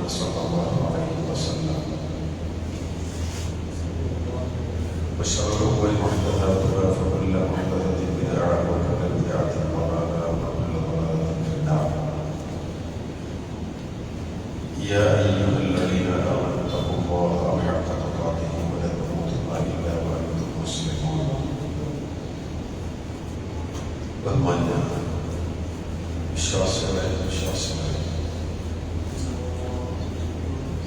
صلى الله عليه وسلم وشر الأمور محدثاتها فكل محدثة بدعة وكل بدعة ضلالة وكل ضلالة في النار. يا أيها الذين آمنوا اتقوا الله حق تقاته ولا تموتن إلا وأنتم مسلمون. ബഹുമാന്യ വിശ്വാസികളെ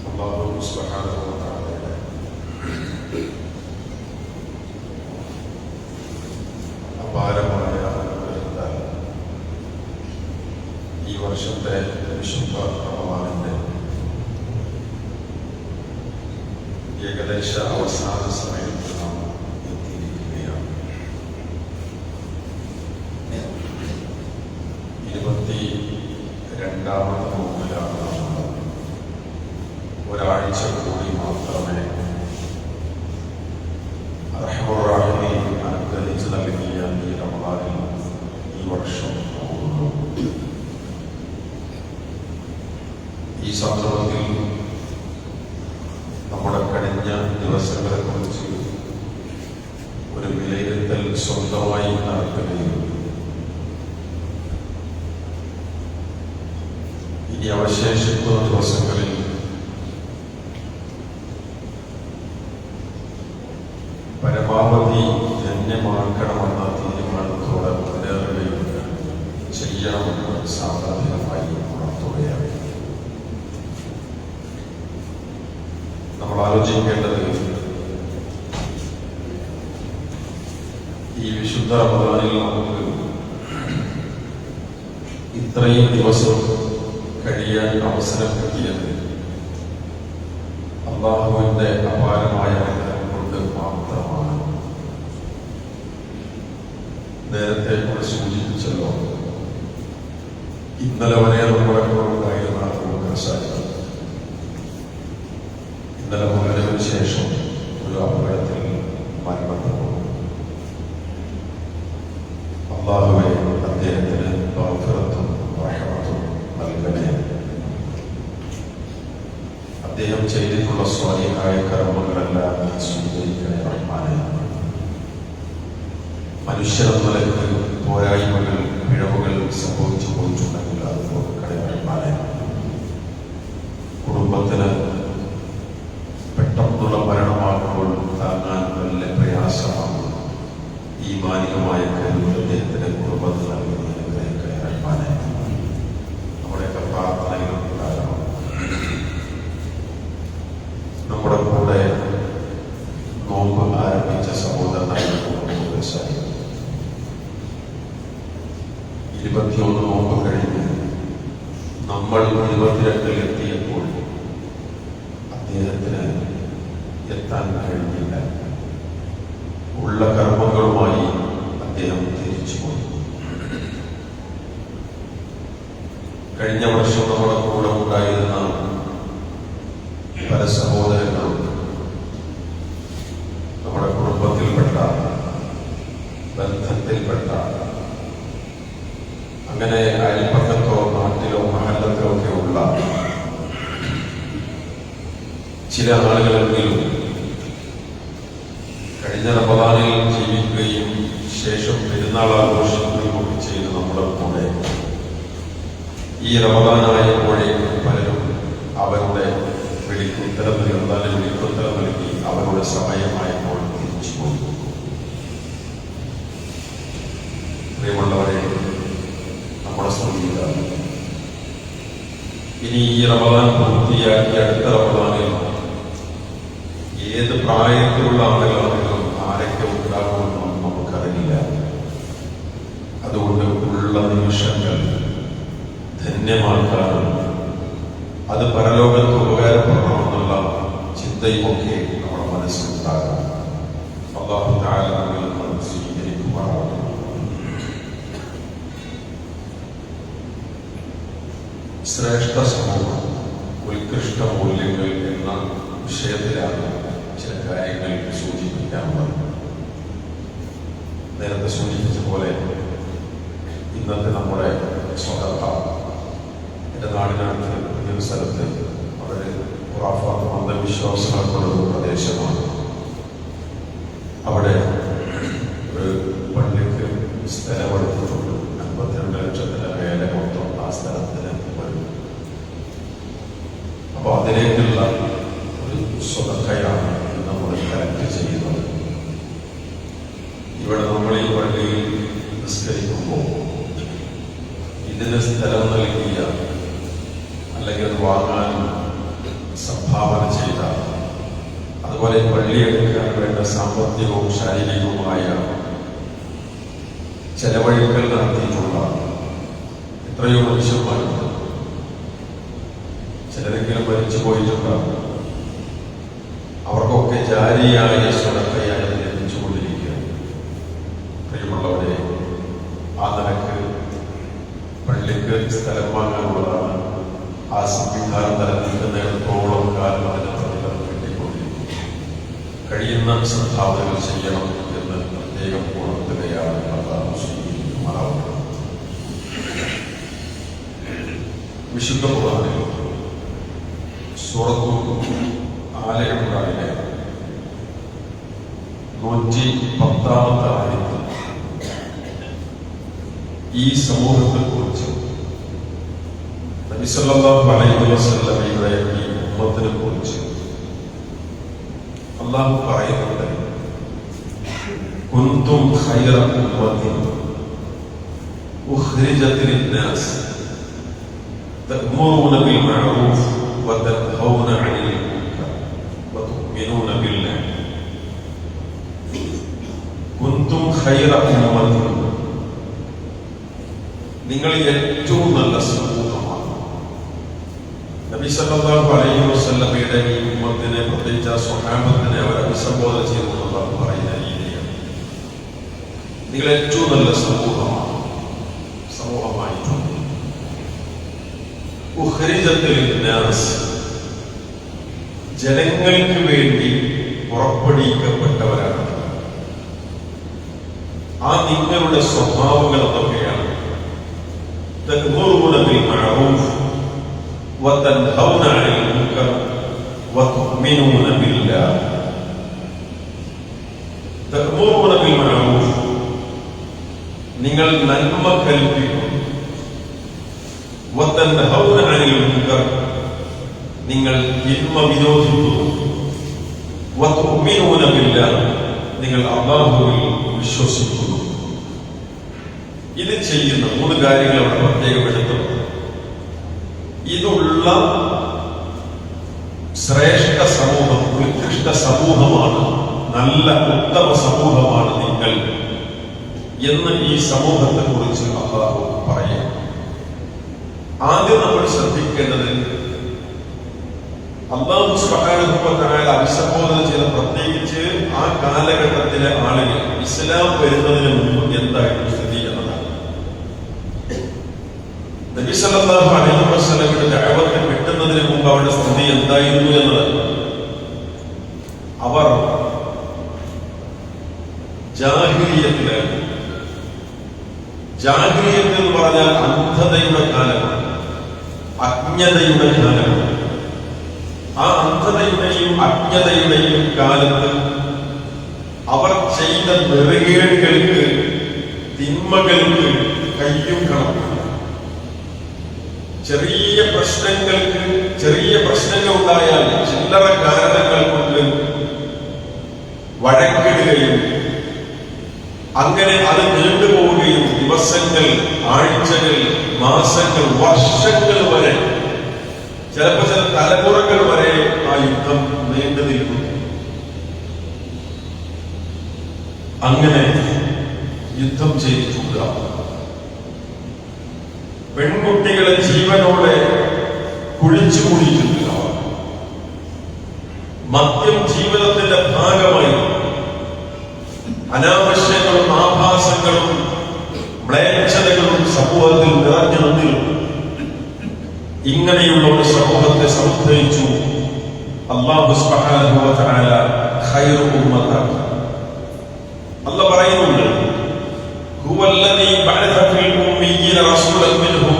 അല്ലാഹു സുബ്ഹാനഹു വ തആലയുടെ അപാരമായ അനുഗ്രഹത്താൽ ഈ വർഷത്തെ വിശുദ്ധ റമദാനിന്റെ ഏകദേശ അവസാന സമയത്ത് നാം എത്തിയിരിക്കുകയാണ്. 22ാമത്തെ നോമ്പിലാണ് നമ്മൾ. ഒരാഴ്ച കൂടി മാത്രമേ അർഹമുർ റഹീം അനുഗ്രഹിച്ച് നൽകിയ ഈ റമദാനിൽ ഈ വർഷം പോകുന്നു. ഈ സന്ദർഭത്തിൽ നമ്മുടെ കഴിഞ്ഞ ദിവസങ്ങളെ കുറിച്ച് ഒരു വിലയിരുത്തൽ സ്വന്തമായി നടത്തുകയും ഇനി അവശേഷിക്കുന്ന ദിവസങ്ങളിൽ പരമാവധി ധന്യമാക്കണമെന്ന തീരുമാനത്തോടെ മുന്നേറുകയും ചെയ്യണമെന്ന് സാധാരണമായി ഉണർത്തുകയാണ്. നമ്മൾ ആലോചിക്കേണ്ടത് ഈ വിശുദ്ധ റമദാനിൽ നമുക്ക് ഇത്രയും ദിവസം കഴിയാൻ അവസരം കിട്ടിയത് അല്ലാഹുവിന്റെ അപാരമായ അനുഗ്രഹം കൊണ്ട് മാത്രമാണ്. നേരത്തെ കൂടെ സൂചിപ്പിച്ചല്ലോ, ഇന്നലെ വരെ നമ്മുടെ ഉണ്ടായിരുന്ന സാഹിത്യം ഇന്നലെ മുതലിന് ശേഷം ഒരു അപകടത്തിൽ മരണപ്പെട്ടു. അല്ലാഹുവേ, അദ്ദേഹത്തിന് മഗ്ഫിറത്തും റഹ്മത്തും നൽകണേ. അദ്ദേഹം ചെയ്തിട്ടുള്ള സ്വാലിഹായ കർമ്മങ്ങളെല്ലാം നീ സ്വീകരിക്കണേ റഹ്മാനേ. മനുഷ്യരെന്ന നിലയ്ക്ക് പോരായ്മകൾ, പിഴവുകൾ സംഭവിച്ചു പോയിട്ടുണ്ടെങ്കിൽ അത് കൊടുക്കണേ റഹ്മാനേ. കുടുംബത്തിന് പെട്ടെന്നുള്ള മരണമാകുമ്പോൾ താങ്ങാൻ വലിയ പ്രയാസമാണ്. ഈ മാനികമായ കഴിവ് അദ്ദേഹത്തിന്റെ കുടുംബത്തിൽ നൽകുന്ന അനുഗ്രഹിക്കണേ റഹ്മാനേ. നമ്മുടെയൊക്കെ പ്രാർത്ഥനകൾ ഉണ്ടാകണം. നമ്മുടെ കൂടെ നോമ്പ് ആരംഭിച്ച സഹോദരനായിരുന്നു 21 നോമ്പ് കഴിഞ്ഞ് നമ്മൾ 22 എത്തിയപ്പോൾ അദ്ദേഹത്തിന് എത്താൻ കഴിഞ്ഞില്ല. ഉള്ള കർമ്മങ്ങളുമായി അദ്ദേഹം തിരിച്ചുപോയി. കഴിഞ്ഞ വർഷം നമ്മുടെ കൂടെ ഉണ്ടായിരുന്ന പല സഹോദരങ്ങളും നമ്മുടെ കുടുംബത്തിൽപ്പെട്ട, ബന്ധത്തിൽപ്പെട്ട, അങ്ങനെ അയൽപ്പക്കത്തോ നാട്ടിലോ മഹല്ലത്തിലോ ഒക്കെ ഉള്ള ചില ആളുകളെങ്കിലും കഴിഞ്ഞ റമദാനിൽ ജീവിക്കുകയും ശേഷം പെരുന്നാൾ ആഘോഷിക്കുകയും ഒക്കെ ചെയ്ത് നമ്മുടെ കൂടെ ഈ റമദാനായപ്പോഴേക്കും പലരും അവരുടെ വിളിക്കുത്തരം നൽകി അവരുടെ സമയമായപ്പോൾ തിരിച്ചുപോയി. പ്രിയമുള്ളവരെ, നമ്മുടെ സ്മൃതിയിലാണ് ഇനി ഈ റമദാൻ പൂർത്തിയാക്കി അടുത്ത റമദാനിൽ ഏത് പ്രായത്തിലുള്ള ആളുകളാണെങ്കിലും ആരൊക്കെ ഉണ്ടാകുമെന്നും നമുക്കറിയില്ല. അതുകൊണ്ട് ഉള്ള നിമിഷങ്ങൾ ധന്യമാക്കാനും അത് പരലോകത്ത് ഉപകാരപ്പെടണമെന്നുള്ള ചിന്തയുമൊക്കെ നമ്മുടെ മനസ്സിലുണ്ടാകാം. അല്ലാഹു തആല നമ്മെ സ്വീകരിക്കുമാറാകട്ടെ. ശ്രേഷ്ഠ സമൂഹം, ഉത്കൃഷ്ട മൂല്യങ്ങൾ എന്ന വിഷയത്തിലാണ് ചില കാര്യങ്ങൾ സൂചിപ്പിക്കാനുള്ളത്. നേരത്തെ സൂചിപ്പിച്ച പോലെ ഇന്നത്തെ നമ്മുടെ സ്വതന്ത്ര എൻ്റെ നാടിനടുത്ത് പുതിയൊരു സ്ഥലത്ത് അവിടെ ഖുറാഫാത്തും അന്ധവിശ്വാസങ്ങൾക്കുള്ള ഒരു പ്രദേശമാണ്. അവിടെ ഒരു പള്ളിക്ക് സ്ഥലമെടുത്തിട്ടുണ്ട്. 52 ലക്ഷത്തിന് മേലെ മൊത്തം ആ സ്ഥലത്തിന് വരും. അപ്പോൾ അതിലേക്കുള്ള ഒരു സ്വതക്കയാണ് നമ്മൾ കളക്ട് ചെയ്യുന്നത്. ഇവിടെ നമ്മൾ ഈ പള്ളിയിൽ നിസ്കരിക്കുമ്പോൾ ഇതിന് സ്ഥലം നൽകിയ അല്ലെങ്കിൽ വാങ്ങാൻ സംഭാവന ചെയ്ത, അതുപോലെ പള്ളിയെടുക്കാൻ വേണ്ട സാമ്പത്തികവും ശാരീരികവുമായ ചെലവഴിക്കൽ നടത്തിയിട്ടുള്ള എത്രയോ മനുഷ്യന്മാരുണ്ട്. ചിലരെങ്കിലും മരിച്ചു പോയിട്ടുണ്ടാകും. അവർക്കൊക്കെ ജാരിയായ സ്വതക്കയായി ലഭിച്ചുകൊണ്ടിരിക്കുക. പ്രിയമുള്ളവരെ, ആ നിലക്ക് പള്ളിക്ക് സ്ഥലം വാങ്ങാനുള്ളതാണ്. ആ സംവിധാനം നിലനിൽക്കുന്നിടത്തോളം കാലം അതിന് പ്രതിഫലം കിട്ടിക്കൊണ്ടിരിക്കും. കഴിയുന്ന സംഭാവനകൾ ചെയ്യണം എന്ന് പ്രത്യേകം ഉണർത്തുകയാണ് വിശുദ്ധ ഖുർആനിൽ സൂറത്തു ആല ഇംറാനിലെ 110-ാമത്തെ ആയത്തിൽ ഈ സമൂഹത്തെക്കുറിച്ച് നബി സല്ലല്ലാഹു അലൈഹി വസല്ലമയുടെ ഈ ഉമ്മത്തിനെ കുറിച്ച് അല്ലാഹു പറയുന്നുണ്ട്, കുന്തും ഖൈറ ഉമ്മത്തിൻ ഉഖ്രിജത് ലിന്നാസ് തഅ്മുറൂന ബിൽ മഅറൂഫ് വതൻഹൗന അനിൽ മുൻകർ വതുഅ്മിനൂന ബില്ലാഹ്. കുന്തും ഖൈറ ഉമ്മത്തിൻ, നിങ്ങൾ ഏറ്റവും നല്ല സമൂഹമാണ്. നബി സല്ലല്ലാഹു അലൈഹി വസല്ലമയുടെ ഈ ഉമ്മത്തിനെ, പ്രത്യേകിച്ച് ആ സ്വഹാബത്തിനെ അവർ അഭിസംബോധന ചെയ്തുകൊണ്ടാണ് പറയുന്ന രീതിയാണ്. നിങ്ങൾ ഏറ്റവും നല്ല സമൂഹമായിട്ടുണ്ട്. ഉഖ്രിജത് ലിന്നാസ്, ജനങ്ങൾക്ക് വേണ്ടി പുറപ്പെടുവിക്കപ്പെട്ടവരാണ്. ആ നിങ്ങളുടെ സ്വഭാവങ്ങൾ എന്തൊക്കെയാണ്? തഅ്മുറൂന ബിൽ മഅറൂഫ് വതൻഹൗന അനിൽ മുൻകർ വതുഅ്മിനൂന ബില്ലാഹ്. തഅ്മുറൂന ബിൽ മഅറൂഫ്, നിങ്ങൾ നന്മ കൽപ്പിക്കുന്നു. വതൻഹൗന അനിൽ മുൻകർ, നിങ്ങൾ തിന്മ വിരോധിക്കുന്നു. വതുഅ്മിനൂന ബില്ലാഹ്, നിങ്ങൾ അല്ലാഹുവിൽ വിശ്വസിക്കുന്നു. ഇത് ചെയ്യുന്ന 3 കാര്യങ്ങൾ അവിടെ പ്രത്യേകം എടുത്തത്. ഇതുള്ള ശ്രേഷ്ഠ സമൂഹം, ഉത്കൃഷ്ട സമൂഹമാണ്, നല്ല ഉത്തമ സമൂഹമാണ് നിങ്ങൾ എന്ന് ഈ സമൂഹത്തെ കുറിച്ച് അല്ലാഹു പറയുന്നു. ആദ്യം നമ്മൾ ശ്രദ്ധിക്കേണ്ടത്, അല്ലാഹു സുബ്ഹാനഹു വ തആല അഭിസംബോധന ചെയ്ത, പ്രത്യേകിച്ച് ആ കാലഘട്ടത്തിലെ ആളുകൾ ഇസ്ലാം വരുന്നതിന് മുമ്പ് എന്തായിരുന്നു സ്ഥിതി എന്നതാണ്. നബി സല്ലല്ലാഹു അലൈഹി വസല്ലമയുടെ ദഅവത്ത് കിട്ടുന്നതിന് മുമ്പ് അവരുടെ സ്ഥിതി എന്തായിരുന്നു എന്നത്, അവർ ജാഹിലിയത്തിലായിരുന്നു. ജാഹിലിയത്ത് എന്ന് പറഞ്ഞാൽ അന്ധതയുടെ കാലമാണ്, അജ്ഞതയുടെ കാലമാണ്. ആ അന്ധതയുടെയും അജ്ഞതയുടെയും കാലത്ത് അവർ ചെയ്ത നെറുകേടുകൾക്ക്, തിന്മകൾക്ക് കയ്യും കണക്കും. ചെറിയ പ്രശ്നങ്ങൾ ഉണ്ടായാൽ ചില്ലറ കാരണങ്ങൾ കൊണ്ട് വഴക്കിടുകയും അങ്ങനെ അത് നീണ്ടുപോവുകയും ദിവസങ്ങൾ, ആഴ്ചകൾ, മാസങ്ങൾ, വർഷങ്ങൾ വരെ, ചിലപ്പോൾ ചില തലമുറകൾ വരെ ആ യുദ്ധം നീണ്ടു നിൽക്കുന്നു. അങ്ങനെ യുദ്ധം ചെയ്തിട്ടുള്ള പെൺകുട്ടികളെ ജീവനോടെ കുഴിച്ചു കൂടിയിട്ടുണ്ട്. മദ്യം ജീവിതത്തിന്റെ ഭാഗമായി അനാവശ്യങ്ങളും ആഭാസങ്ങളും മ്ലേച്ഛതകളും സമൂഹത്തിൽ നിറഞ്ഞു നിന്നിരുന്നു. ഇങ്ങനെയുള്ള ഒരു സമൂഹത്തെ സമുദ്ധരിച്ചു അല്ലാഹു സുബ്ഹാനഹു വ തആല ഖൈറു ഉമ്മത്താക്കി. അല്ലാഹു പറയുന്നുണ്ട്, ഹുവല്ലദീ ബഅസ ഫിൽ ഉമ്മീയീന റസൂലൻ മിൻഹും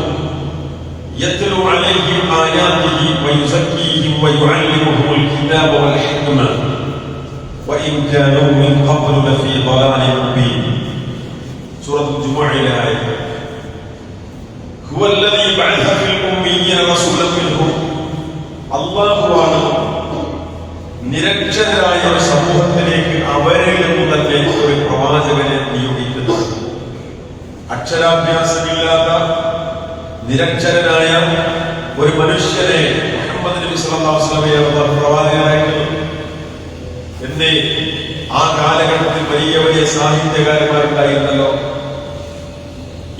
യത്ലു അലൈഹിം ആയാതിഹി വയുസക്കീഹിം ويعلمهم الكتاب والحكمة وإن كانوا من قبل لفي ضلال مبين. سورة الجمعة الآية. هو الذي بعث في الأميين رسولا منهم. അല്ലാഹുവാണ് നിരക്ഷരരായ ഒരു സമൂഹത്തിലേക്ക് അവരിൽ നിന്ന് തന്നെ ഒരു പ്രവാചകനെ നിയോഗിക്കുന്നത്. അക്ഷരാഭ്യാസമില്ലാത്ത നിരക്ഷരനായ ഒരു മനുഷ്യനെ മുഹമ്മദ് നബി സല്ലല്ലാഹു അലൈഹി വസല്ലമയെ പ്രവാചകനായിരുന്നു. എന്തേ? ആ കാലഘട്ടത്തിൽ വലിയ വലിയ സാഹിത്യകാരന്മാരുണ്ടായിരുന്നല്ലോ.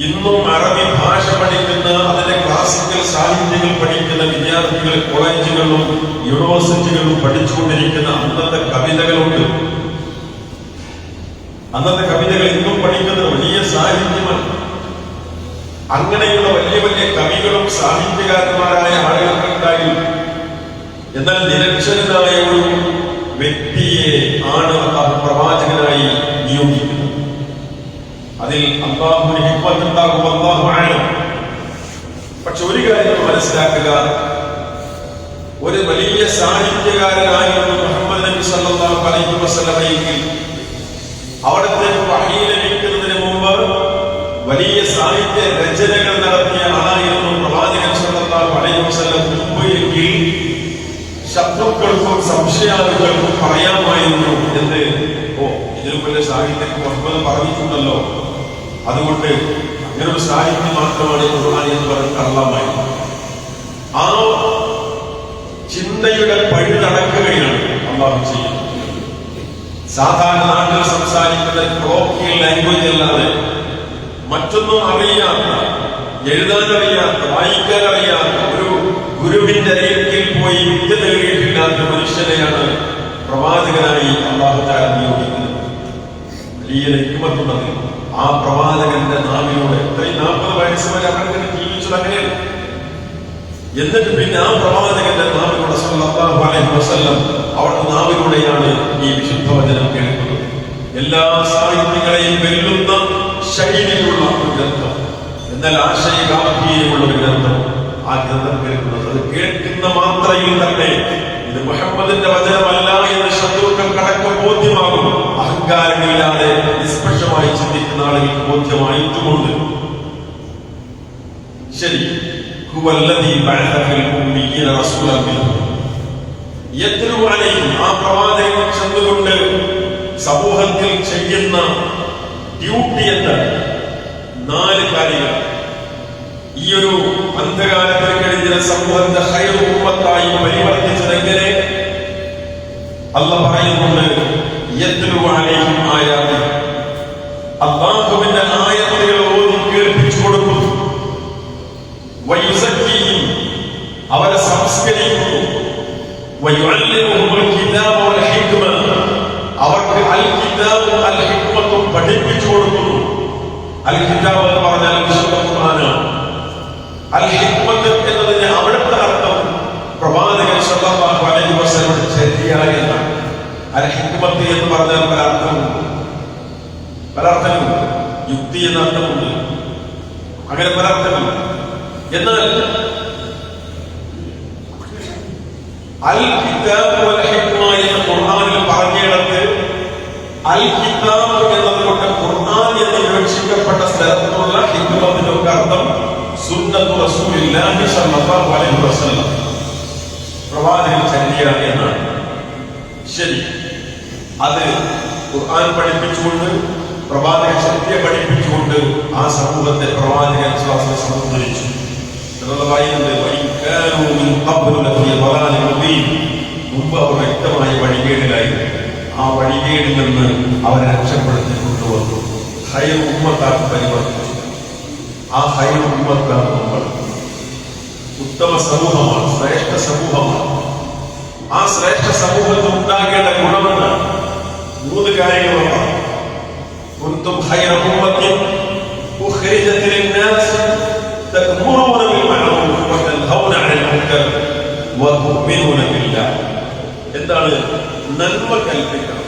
ഇന്നും അറബി ഭാഷ പഠിക്കുന്ന, അതിന്റെ ക്ലാസിക്കൽ സാഹിത്യങ്ങൾ പഠിക്കുന്ന വിദ്യാർത്ഥികൾ കോളേജുകളിലും യൂണിവേഴ്സിറ്റികളിലും പഠിച്ചുകൊണ്ടിരിക്കുന്ന അന്നത്തെ കവിതകളുണ്ട്. അന്നത്തെ കവിതകൾ ഇന്നും പഠിക്കുന്നത് വലിയ സാഹിത്യമാണ്. അങ്ങനെയുള്ള വലിയ വലിയ കവികളും സാഹിത്യകാരന്മാരായ ആളുകൾക്കുണ്ടായി. എന്നാൽ നിരക്ഷരനായ ഒരു വ്യക്തിയെ ആണ് അല്ലാഹു പ്രവാചകനായി നിയോഗിക്കുന്നത്. അതിൽ അല്ലാഹുവിന് ഹിക്മത്ത് ഉണ്ടാകും, അല്ലാഹു അഅലം. പക്ഷെ ഒരു കാര്യം മനസ്സിലാക്കുക, ഒരു വലിയ സാഹിത്യകാരനായിരുന്നു മുഹമ്മദ് നബി സല്ലല്ലാഹു അലൈഹി വസല്ലമയെങ്കിൽ അവിടുത്തെ വഹീ ലഭിക്കുന്നതിന് മുമ്പ് വലിയ സാഹിത്യ രചനകൾ നടത്തിയ ആളായിരുന്നു പ്രവാചകൻ സല്ലല്ലാഹു അലൈഹി വസല്ലം. മുമ്പ് എങ്കിൽ ശത്രുക്കൾക്കും സംശയാലുകൾക്കും പറയാമായിരുന്നു എന്ത്, ഇതിനു വലിയ സാഹിത്യം മുഹമ്മദ് പറഞ്ഞിട്ടുണ്ടല്ലോ, അതുകൊണ്ട് അങ്ങനെ ഒരു സാഹിത്യം മാത്രമാണ് ഖുർആൻ എന്ന് പറഞ്ഞ് കള്ളമായി. ആ ചിന്തയുടെ പഴി നടക്കുകയാണ് അല്ലാഹു ചെയ്യുന്നത്. സാധാരണ നാട്ടിൽ സംസാരിക്കുന്ന കൊളോക്കിയൽ ലാംഗ്വേജ് അല്ലാതെ മറ്റൊന്നും അറിയാത്ത, എഴുതാനറിയാത്ത, വായിക്കാനറിയാത്ത, ഒരു ഗുരുവിന്റെ അരികിൽ പോയി വിദ്യ നേടിയിട്ടില്ലാത്ത മനുഷ്യനെയാണ് പ്രവാചകനായി അല്ലാഹു തആല നിയോഗിക്കുന്നത്. വലിയ ഹിക്മത്തുണ്ട് ആ പ്രവാചകന്റെ നാവിലൂടെ. 40 വയസ്സ് വരെ അവർക്ക് ജീവിച്ചത് അങ്ങനെയാണ്. എന്നിട്ട് പിന്നെ ആ പ്രവാചകന്റെ നാവിലൂടെ സല്ലല്ലാഹു അലൈഹി വസല്ലം അവരുടെ നാവിലൂടെയാണ് ഈ വിശുദ്ധ വചനം കേൾക്കുന്നത്. എല്ലാ സാഹിത്യങ്ങളെയും വെല്ലുന്ന ശൈലിയുള്ള ഒരു ഗ്രന്ഥം, എന്നാൽ ആശയഗാംഭീര്യമുള്ള ഒരു ഗ്രന്ഥം. ആ ഗ്രന്ഥം കേൾക്കുന്നത്, അത് കേൾക്കുന്ന മാത്രയിൽ തന്നെ ഇത് മുഹമ്മദിന്റെ വചനമല്ല എന്ന് ശത്രുക്കൾക്ക് അടക്കം ബോധ്യമാകും. അഹങ്കാരമില്ലാതെ നിഷ്പക്ഷമായി ചിന്തിക്കുന്ന ആളുകൾക്ക് ബോധ്യമായിട്ടുമുണ്ട്. ശരി, ഹുവല്ലദീ ബഅസ ഫിൽ ഉമ്മീയീന റസൂലൻ മിൻഹും യത്ലു അലൈഹിം. ആ പ്രവാചകൻ ചെന്നുകൊണ്ട് സമൂഹത്തിൽ ചെയ്യുന്ന ഡ്യൂട്ടി എന്താണ്? 4 കാര്യങ്ങൾ. ഈ ഒരു അന്ധകാലത്തിൽ കഴിഞ്ഞ സമൂഹത്തെ ഖൈറു ഉമ്മത്തായി പരിവർത്തിച്ചതെങ്ങനെ? അല്ലാഹു പറയുന്നുണ്ട്, യത്ലു അലൈഹിം ആയാതി. അല്ലാഹുവിന്റെ ആയത്തുകൾ ഓതി കേൾപ്പിച്ചു കൊടുക്കുന്നു. വയുസക്കിഹിം, അവരെ സംസ്കരിക്കുന്നു. വയുഅല്ലിമുഹുൽ കിതാബ വൽ ഹിക്മ, അവർക്ക് അൽ കിതാബും അൽ ഹിക്മത്തും പഠിപ്പിച്ചു കൊടുക്കുന്നു. അൽ കിതാബ് എന്ന് പറഞ്ഞാൽ വിശുദ്ധ ഖുർആനാണ്. അൽ ഹിക്മത്ത് എന്നതിന് അവിടുത്തെ അർത്ഥം പ്രവാചകൻ സല്ലല്ലാഹു അലൈഹി വസല്ലം ശരിയായ എന്നാണ്. അൽ ഹിക്മത്ത് എന്ന് പറഞ്ഞാൽ പല അർത്ഥമുണ്ട്. യുക്തി എന്ന അർത്ഥമുണ്ട്, അങ്ങനെ പല അർത്ഥമുണ്ട്. എന്നാൽ അൽ കിതാബ് വൽ ഹിക്മ എന്ന് ഖുർആനിൽ പറഞ്ഞിടത്ത് അൽ കിതാബ് എന്നതുകൊണ്ട് ഖുർആൻ എന്ന് വിവക്ഷിക്കപ്പെട്ട സ്ഥലത്തുള്ള ഹിക്മത്തിന്റെ ഒരു അർത്ഥം സുന്നത്തു റസൂലില്ലാഹി സ്വല്ലല്ലാഹു അലൈഹി വസല്ലം, പ്രവാചകൻ ചര്യയാണ് എന്നാണ്. ശരി, അത് ഖുർആൻ പഠിപ്പിച്ചുകൊണ്ട്, പ്രവാചകൻ ചര്യ പഠിപ്പിച്ചുകൊണ്ട് ആ സമൂഹത്തെ പ്രവാചകൻ സംബന്ധിച്ചു. മുമ്പ് അവർ വ്യക്തമായ വഴികേടിലായിരുന്നു. ആ വഴികേടിൽ നിന്ന് അവരെ രക്ഷപ്പെടുത്തി കൊണ്ടുവന്നു ഖൈർ ഉമ്മത്താക്കി പരിവർത്തിച്ചു. ആ ഖൈർ ഉമ്മത്താണ് നമ്മൾ. ഉത്തമ സമൂഹമാണ്, ശ്രേഷ്ഠ സമൂഹമാണ്. ആ ശ്രേഷ്ഠ സമൂഹത്തിൽ ഉണ്ടാകേണ്ട ഗുണമെന്നാണ് 3 കാര്യങ്ങളാണ്. കുന്തും ഖൈറ ഉമ്മത്തിൻ ഉഖ്രിജത് ലിന്നാസ് തഅ്മുറൂന ബിൽ മഅറൂഫ് വ തൻഹൗന അനിൽ മുൻകർ വ തുഅ്മിനൂന ബില്ലാഹ്. എന്താണ്? നന്മ കൽപ്പിക്കണം,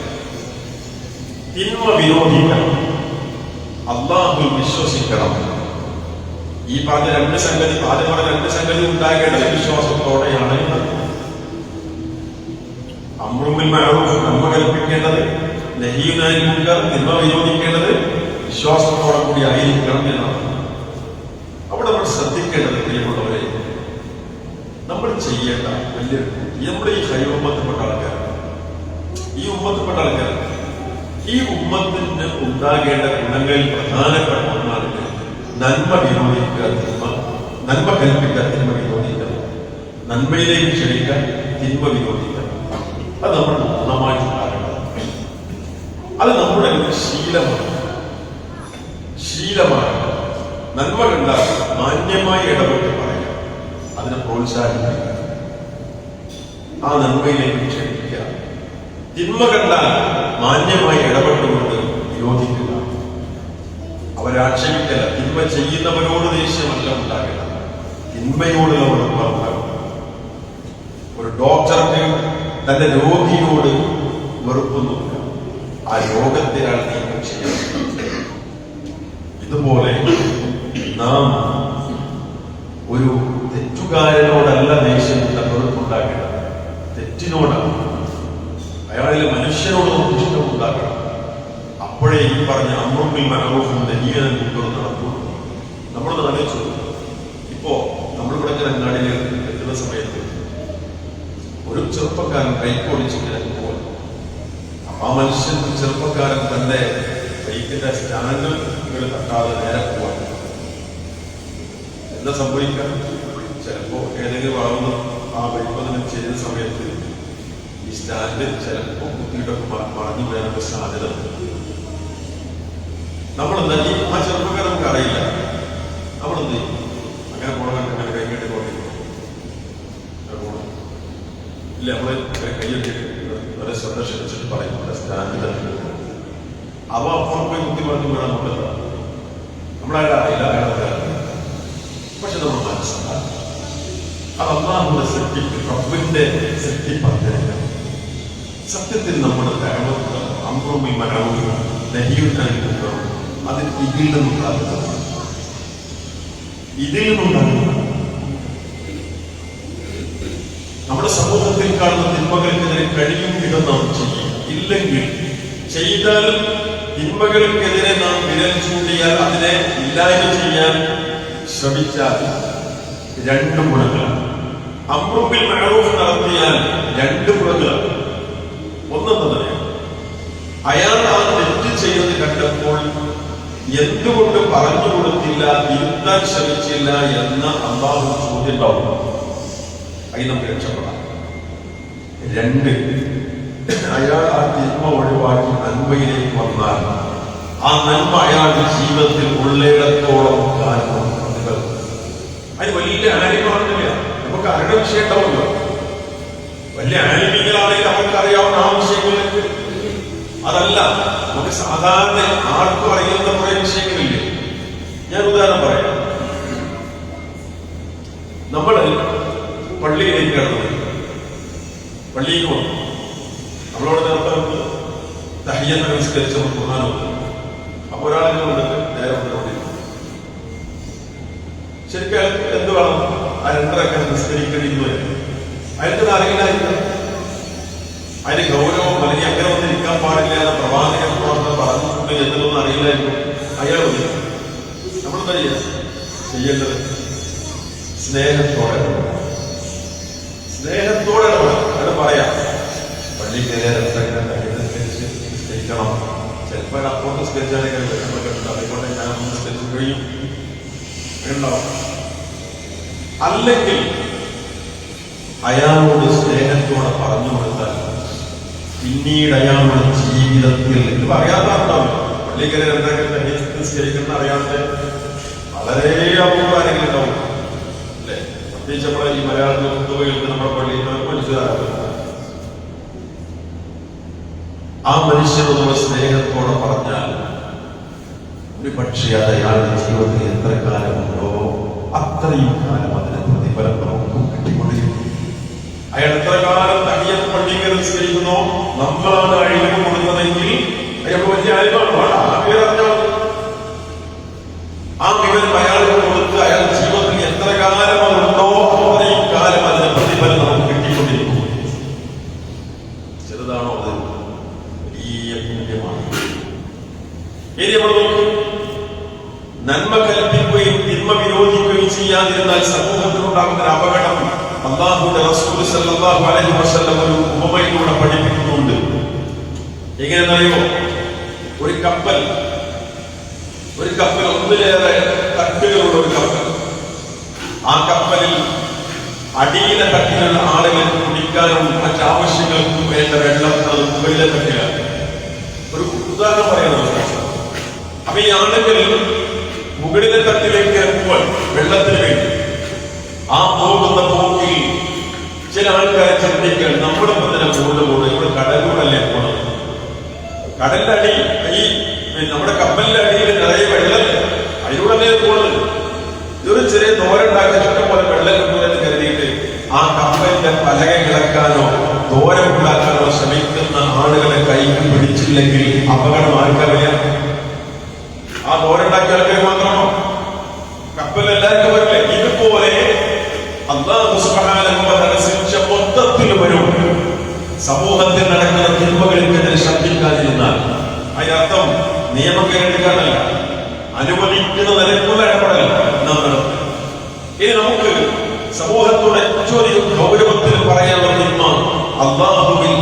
തിന്മ വിരോധിക്കണം, അല്ലാഹുവിൽ വിശ്വസിക്കണം. ഈ പറഞ്ഞ 2 സംഗതി, ആദ്യം പറഞ്ഞ 2 സംഗതി ഉണ്ടാകേണ്ട വിശ്വാസത്തോടെയാണ്. ബിൽ മഅറൂഫ് നന്മ കൽപ്പിക്കേണ്ടത്, നഹ്യുൻ അനിൽ മുൻകർ തിന്മ വിരോധിക്കേണ്ടത് വിശ്വാസത്തോടെ കൂടി ആയിരിക്കണം എന്നാണ്. അവിടെ നമ്മൾ ശ്രദ്ധിക്കേണ്ടത് പ്രിയമുള്ളവരെ, നമ്മൾ ചെയ്യേണ്ട വലിയ നമ്മുടെ ഈ ഉമ്മത്തിൽപ്പെട്ട ആൾക്കാർ, ഈ ഉമ്മത്തിന് ഉണ്ടാകേണ്ട ഗുണങ്ങളിൽ പ്രധാനപ്പെട്ട ഒന്നാണ് നന്മ വിരോധിക്കുക, നന്മ കൽപ്പിക്കുക, തിന്മ വിരോധിക്കുക, നന്മയിലേക്ക് ക്ഷണിക്കുക, തിന്മ വിരോധിക്കുക. അത് നമ്മൾ നന്നായിട്ടുണ്ടാകേണ്ടത്. അത് നമ്മുടെ ഒരു ശീലമാണ്. നന്മ കണ്ടാൽ മാന്യമായി ഇടപെട്ട് പറയുക, അതിനെ പ്രോത്സാഹിപ്പിക്കുക, ആ നന്മയിലേക്ക് ക്ഷണിക്കുക. തിന്മ കണ്ടാൽ മാന്യമായി ഇടപെട്ടുകൊണ്ട് വിരോധിക്കുക, അവരാക്ഷേപിക്കല. തിന്മ ചെയ്യുന്നവരോട് ദേഷ്യമല്ല ഉണ്ടാകേണ്ടത്, തിന്മയോട് നമ്മൾ ഉണ്ടാകും. ഒരു ഡോക്ടർക്ക് തന്റെ രോഗിയോട് വെറുപ്പൊന്നുമില്ല, ആ രോഗത്തെ അയാൾ നീക്കം ചെയ്യണം. ഇതുപോലെ നാം ഒരു തെറ്റുകാരനോടല്ല ദേഷ്യമുള്ള വെറുപ്പുണ്ടാക്കേണ്ടത്, തെറ്റിനോടാണ്, അയാളിലെ മനുഷ്യനോട് നമുക്ക് ഇഷ്ടമുണ്ടാക്കണം. അപ്പോഴേ ഈ പറഞ്ഞ അമ്റും ബിൽ മഅറൂഫും നഹ്യുൻ അനിൽ മുൻകർ നടക്കും. നമ്മളൊന്ന് ആലോചിച്ചു. ഇപ്പോ നമ്മളിവിടെ അങ്ങാടിയിൽ എത്തുന്ന സമയത്ത് ഒരു ചെറുപ്പക്കാരൻ ബൈക്കോടിച്ചിങ്ങനെ പോകും. അപ്പൊ ആ മനുഷ്യൻ, ചെറുപ്പക്കാരൻ തന്റെ ബൈക്കിന്റെ സ്റ്റാൻഡുകൾ തട്ടാതെ നേരെ പോവാൻ എന്താ സംഭവിക്കാൻ? ചിലപ്പോ ഏതെങ്കിലും വളർന്ന് ആ ബൈക്ക് ചെയ്യുന്ന സമയത്ത് ഈ സ്റ്റാൻഡ് ചിലപ്പോ കുത്തിയിട്ടൊക്കെ മറിഞ്ഞു വരാനുള്ള സാധ്യത. നമ്മളെന്താ ഈ ആ ചെറുപ്പക്കാർ നമുക്ക് അറിയില്ല, നമ്മളെന്ത് ചെയ്യും? അങ്ങനെ പോകണമെങ്കിൽ അങ്ങനെ കൈകെട്ടി പോകണം ഇല്ല, നമ്മള് കൈയ്യൊക്കെ വളരെ ശ്രദ്ധ ക്ഷണിച്ചിട്ട് പറയും സ്റ്റാൻഡ് അവ അപ്പുറം പോയി കുത്തി പറഞ്ഞു വീഴാൻ നോക്കല്ല. നമ്മളയാളെ അറിയില്ല, അയാളെ. പക്ഷെ നമ്മൾ മനസ്സിലാക്കി അത് അല്ലാഹുവിന്റെ സൃഷ്ടിപ്പ്, റബ്ബിന്റെ സൃഷ്ടിപ്പദ്ധതി. സത്യത്തിൽ നമ്മുടെ അമ്റും ബിൽ മഅറൂഫ് നഹ്യുൻ അനിൽ മുൻകർ അത് ഇതിൽ നിന്നുണ്ടാകുന്നതാണ്. നമ്മുടെ സമൂഹത്തിൽ കാണുന്ന തിന്മകൾക്കെതിരെ കഴിയും വിധം നാം ചെയ്യും. ഇല്ലെങ്കിൽ ചെയ്താലും തിന്മകൾക്കെതിരെ നാം വിരൽ ചൂണ്ടിയാൽ, അതിനെ ഇല്ലായ്മ ചെയ്യാൻ ശ്രമിച്ചാൽ രണ്ട് ഗുണങ്ങളാണ്. അമ്റും ബിൽ മഅറൂഫ് നടത്തിയാൽ രണ്ട് ഗുണങ്ങളാണ്. ഒന്നെന്നത് അയാൾ ആ തെറ്റ് ചെയ്തത് കണ്ടപ്പോൾ എന്തുകൊണ്ട് പറഞ്ഞു കൊടുത്തില്ല, തിരുത്താൻ ശ്രമിച്ചില്ല എന്ന അല്ലാഹു ചോദ്യം ഉണ്ടാവും. അതിൽ നമുക്ക് രക്ഷപ്പെടാം. രണ്ട്, അയാൾ ആ തിന്മ ഒഴിവാക്കി നന്മയിലേക്ക് വന്നാൽ ആ നന്മ അയാളുടെ ജീവിതത്തിൽ ഉള്ളിടത്തോളം കാലം പ്രതിഫലം. അതിന് വലിയ ആലിമാണെന്നില്ല, നമുക്ക് അവരുടെ വിഷയം ഉണ്ടാവുമല്ലോ. വലിയ ആലിമികളാണെങ്കിൽ നമുക്ക് അറിയാവുന്ന ആ വിഷയങ്ങളിലേക്ക് അതല്ല, നമുക്ക് സാധാരണ ആർക്കും അറിയുന്ന കുറെ വിഷയങ്ങളില്ലേ. ഞാൻ ഉദാഹരണം പറയാം. നമ്മള് പള്ളിയിലേക്ക് കടന്നു, പള്ളിയിൽ വന്നു, നമ്മളോട് നേരത്തെ തഹിയ്യത്ത് നമസ്കരിച്ച് ഖുർആൻ ഓതി. അപ്പൊ ഒരാളെ കൊണ്ടിട്ട് നേരെ കൊണ്ടുകൊണ്ടിരുന്നു. ശരിക്കും അയാൾക്ക് എന്ത് വേണം? ആ രണ്ടരൊക്കെ നിസ്കരിക്കണിന്ന് അയാൾക്ക് അറിയില്ലായിരുന്നു. അതിന് ഗൗരവം അല്ലെങ്കിൽ അങ്ങനെ വന്നിരിക്കാൻ പാടില്ല എന്ന പ്രവാചകൻ പറഞ്ഞിട്ടുണ്ട് എന്നതൊന്നും അറിയില്ലായിരുന്നു. അയാൾ നമ്മളെന്താ ചെയ്യേണ്ടത്? സ്നേഹത്തോടെ അത് പറയാം. പള്ളി നിസ്കരിക്കണം. ചിലപ്പോൾ അപ്പുറത്ത് നിസ്കരിച്ചാണെങ്കിൽ അതുകൊണ്ട് ഞാൻ നിസ്കരിച്ചു കഴിയും ഉണ്ടാവും. അല്ലെങ്കിൽ അയാളോട് സ്നേഹത്തോടെ പറഞ്ഞു കൊടുത്താൽ പിന്നീട് അയാളുടെ ജീവിതത്തിൽ ഇത് അറിയാത്തണ്ടാവും. പള്ളിക്കര എന്തൊക്കെ നിസ്കരിക്കുന്ന അറിയാത്ത വളരെ അപൂർവമാരെങ്കിലും ഉണ്ടാവും അല്ലെ? പ്രത്യേകിച്ച് നമ്മളെ ഈ മലയാളത്തിൽ കേൾക്കുന്ന നമ്മുടെ പള്ളിയിൽ മനസ്സിലാകും. ആ മനുഷ്യനോട് നമ്മൾ സ്നേഹത്തോടെ പറഞ്ഞാൽ ഒരു പക്ഷേ അത് അയാളുടെ ജീവിതത്തിൽ എത്ര കാലമുണ്ടോ അത്രയും കാലം അതിന് പ്രതിഫലം നമുക്കും കിട്ടിക്കൊണ്ടിരിക്കും. അയാൾ എത്ര കാലം തഹിയ്യത്ത് പള്ളിയിൽ നിസ്കരിക്കുന്നോ നമ്മളാണ് അഴിവ് കൊടുത്തതെങ്കിൽ അയാൾക്ക് വലിയ അഴിവാണ്. ആ വിവരം അയാൾക്ക് കൊടുത്ത് അയാളുടെ ജീവിതത്തിൽ എത്ര കാലം അതുണ്ടോ അത്രയും കാലം അതിന്റെ പ്രതിഫലം നമുക്ക് കിട്ടിക്കൊണ്ടിരിക്കും. ചെറുതാണ് എന്നാൽ സമൂഹത്തിലുണ്ടാകുന്ന അപകടം അല്ലാഹുവിന്റെ റസൂൽ സല്ലല്ലാഹു അലൈഹി വസല്ലം ഒരു ഉപമയിലൂടെ പഠിപ്പിക്കുന്നുണ്ട്. എങ്ങനെയെന്നറിയോ? ഒരു കപ്പൽ ഒന്നിലേറെ തട്ടുകളുള്ള ഒരു കപ്പൽ. ആ കപ്പലിൽ അടിയിലെ തട്ടിലുള്ള ആളുകൾക്ക് കുടിക്കാനും മറ്റാവശ്യങ്ങൾക്കും വേണ്ട വെള്ളം മുകളിലെ തട്ടിലാണ്. ഒരു ഉദാഹരണം പറയുന്നത്, അപ്പൊ ഈ ആളുകൾ മുകളിലെ തട്ടിലേക്ക് പോവാൻ വെള്ളത്തിന് വേണ്ടി ആ പോകുന്ന പോക്കിൽ ചില ആൾക്കാരെ ചിന്തിക്കാൻ നമ്മുടെ മുതലെ പോകുന്നത് ഇവിടെ കടലിലൂടല്ലേ പോകണം. കടലിന്റെ അടി ഈ നമ്മുടെ കപ്പലിന്റെ അടിയിൽ നിറയെ വെള്ളം, അതിലൂടെ പോകുന്നത്. ഇതൊരു ചെറിയ ദൂരണ്ടാക്കി ഇഷ്ടം പോലെ വെള്ളം കിട്ടുമെന്ന് കരുതിയിട്ട് ആ കപ്പലിന്റെ പലക കിടക്കാനോ ദൂരം ഉണ്ടാക്കാനോ ശ്രമിക്കുന്ന ആളുകളെ കൈക്ക് പിടിച്ചില്ലെങ്കിൽ അപകടം ആർക്കറിയാം? ആ ദൂരണ്ടാക്കിയ ആൾക്കാർ മാത്രമാണോ? കപ്പൽ എല്ലാവർക്കും വരില്ലേ? ഇതുപോലെ അല്ലാഹു സുബ്ഹാനഹു വ തആല ശിക്ഷ മൊത്തത്തിൽ വരും. സമൂഹത്തിൽ നടക്കുന്ന തിന്മകൾക്കെതിരെ ശബ്ദിക്കാതിരുന്നാൽ അതിനർത്ഥം നിയമക്കേടുകാരല്ല, അനുവദിക്കുന്ന നിരക്കുള്ള ഇടപെടൽ നാം നടത്തും. ഇനി നമുക്ക് സമൂഹത്തോടെ ഏറ്റവും ഗൗരവത്തിൽ പറയാനുള്ള തിന്മ അല്ലാഹുവിൽ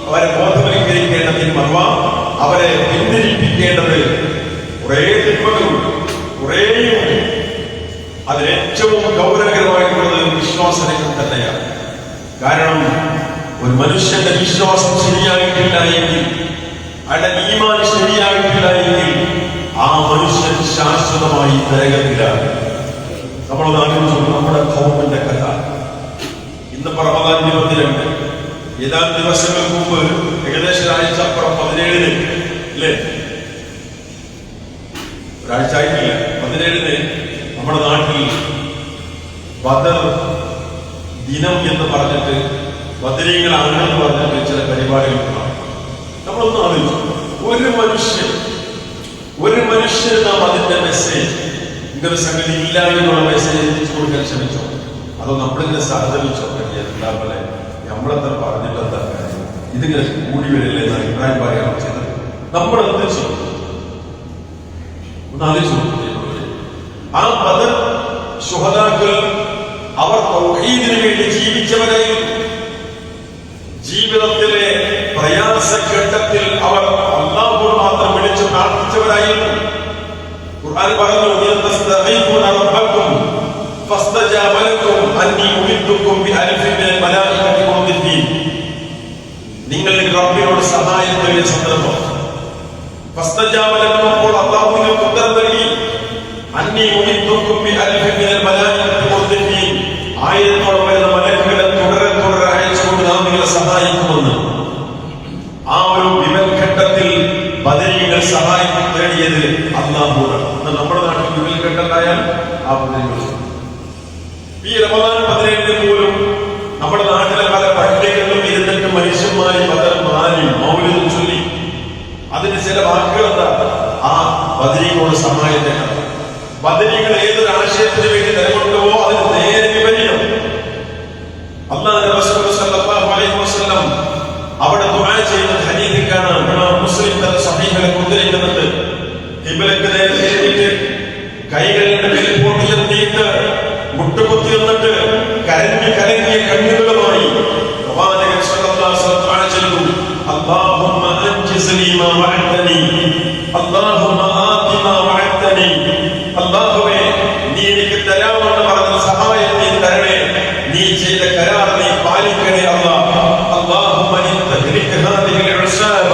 അവരെ ബോധവൽക്കരിക്കേണ്ട തിന്മ, അഥവാ അവരെ പിന്തിരിപ്പിക്കേണ്ടത് കുറേ തിന്മകളുണ്ട്, കുറേയുണ്ട്. അതിലേറ്റവും ഗൗരവകരമായിട്ടുള്ളത് വിശ്വാസരംഗം തന്നെയാണ്. കാരണം ഒരു മനുഷ്യന്റെ വിശ്വാസം ശരിയായിട്ടില്ല എങ്കിൽ, അയാളുടെ ഈമാൻ ശരിയായിട്ടില്ല എങ്കിൽ ആ മനുഷ്യൻ ശാശ്വതമായി നരകത്തിലാണ്. നമ്മൾ നമ്മുടെ ഖൗമിന്റെ കഥ ഇന്നിപ്പോ റമദാൻ 22, ഏതാനും ദിവസങ്ങൾക്ക് മുമ്പ് ഏകദേശം ആഴ്ച അപ്പുറം 17 അല്ലേ, ഒരാഴ്ച ആയിട്ടില്ല, 17 നമ്മുടെ നാട്ടിൽ ബദർ ദിനം എന്ന് പറഞ്ഞിട്ട് ബദരീകളാണെന്ന് പറഞ്ഞിട്ട് ചില പരിപാടികൾ കാണും. നമ്മളൊന്നും ആലോചിച്ചു, ഒരു മനുഷ്യന് നാം അതിന്റെ മെസ്സേജ്, ഇങ്ങനെ സംഗതി ഇല്ല എന്നുള്ള മെസ്സേജ് എത്തിച്ചു കൊടുക്കാൻ ശ്രമിച്ചോ? അതോ നമ്മളിങ്ങനെ സഹതപിച്ചോ? എന്താ പോലെ നമ്മളെന്താ പറഞ്ഞിട്ട് എന്താ കാര്യം, ഇതിങ്ങനെ കൂടി വരില്ലേ എന്ന് അഭിപ്രായം പറയാൻ ചെയ്തത് നമ്മൾ എന്ത് ചെയ്യും? ഒന്ന് ആലോചിച്ചു. ആ ബദർ ശുഹദാക്കൾ അവർ തൗഹീദിന് വേണ്ടി ജീവിച്ചവരായിരുന്നു. ജീവിതത്തിലെ പ്രയാസഘട്ടത്തിൽ അവർ അല്ലാഹുവോട് മാത്രം വിളിച്ച് പ്രാർത്ഥിച്ചവരായിരുന്നു. ഖുർആൻ പറഞ്ഞു, നിങ്ങൾ റബ്ബിനോട് സഹായം തേടിയ സന്ദർഭം. അപ്പോൾ അല്ലാഹു നിങ്ങൾക്ക് ഉത്തരം നൽകി, ആയിരത്തോളം വരുന്ന മലക്കുകളെ തുടരെ അയച്ചുകൊണ്ട് നാം നിങ്ങളെ സഹായിക്കുമെന്ന്. ആ ഒരു വിമൽഘട്ടത്തിൽ ബദരീകൾ സഹായം തേടിയത് അല്ലാഹുവാണ്. നമ്മുടെ നാട്ടിൽ വിമൽഘട്ടത്തായാൽ ആ ബദരീകൾ ഈ റമദാൻ 17 പോലും നമ്മുടെ നാട്ടിലെ പല പള്ളികളിലും ഇരുന്നിട്ട് മനുഷ്യന്മാരെ ബദർ മാറി മൗലിദ് ചൊല്ലി അതിന് ചില വാക്കുകൾ എന്താ? ആ ബദരീകളോട് സഹായം തേടണം. ബദരീകൾ ഏതൊരു ആശയത്തിന് വേണ്ടി നിലകൊണ്ടുവോ അതിന് നേരെ വിപരീതം. അല്ലാഹുവിന്റെ റസൂൽ സല്ലല്ലാഹു അലൈഹി വസല്ലം അവിടെ ദുആ ചെയ്യുന്ന ഹദീസിൽ കാണാം. മുസ്ലിം തന്റെ സ്വഹീഹിൽ ഉദ്ധരിക്കുന്നുണ്ട്. ഖിബ്ലക്ക് നേരെ തിരിഞ്ഞിട്ട് കൈകളുടെ മേൽ പൊട്ടിയെത്തിയിട്ട് മുട്ടുകുത്തി നിന്നിട്ട് കരഞ്ഞു കലങ്ങിയ കണ്ണുകളുമായി പ്രവാചകൻ സല്ലല്ലാഹു അലൈഹി വസല്ലം ദുആ ചെയ്തു, അല്ലാഹുമ്മ അൻജിസ്നി മാ വഅദനി, അല്ലാഹുമ്മ ആതി മാ വഅദനി. അല്ലാഹുവേ, നീ എനിക്ക് തരാമെന്ന് പറഞ്ഞ സഹായം നീ തരണേ, നീ ചെയ്ത കരാർ നീ പാലിക്കണേ അല്ലാഹ്. അല്ലാഹുമ്മ ഇൻതഹ്ലിക ഹാദിഹിൽ ഉസാബ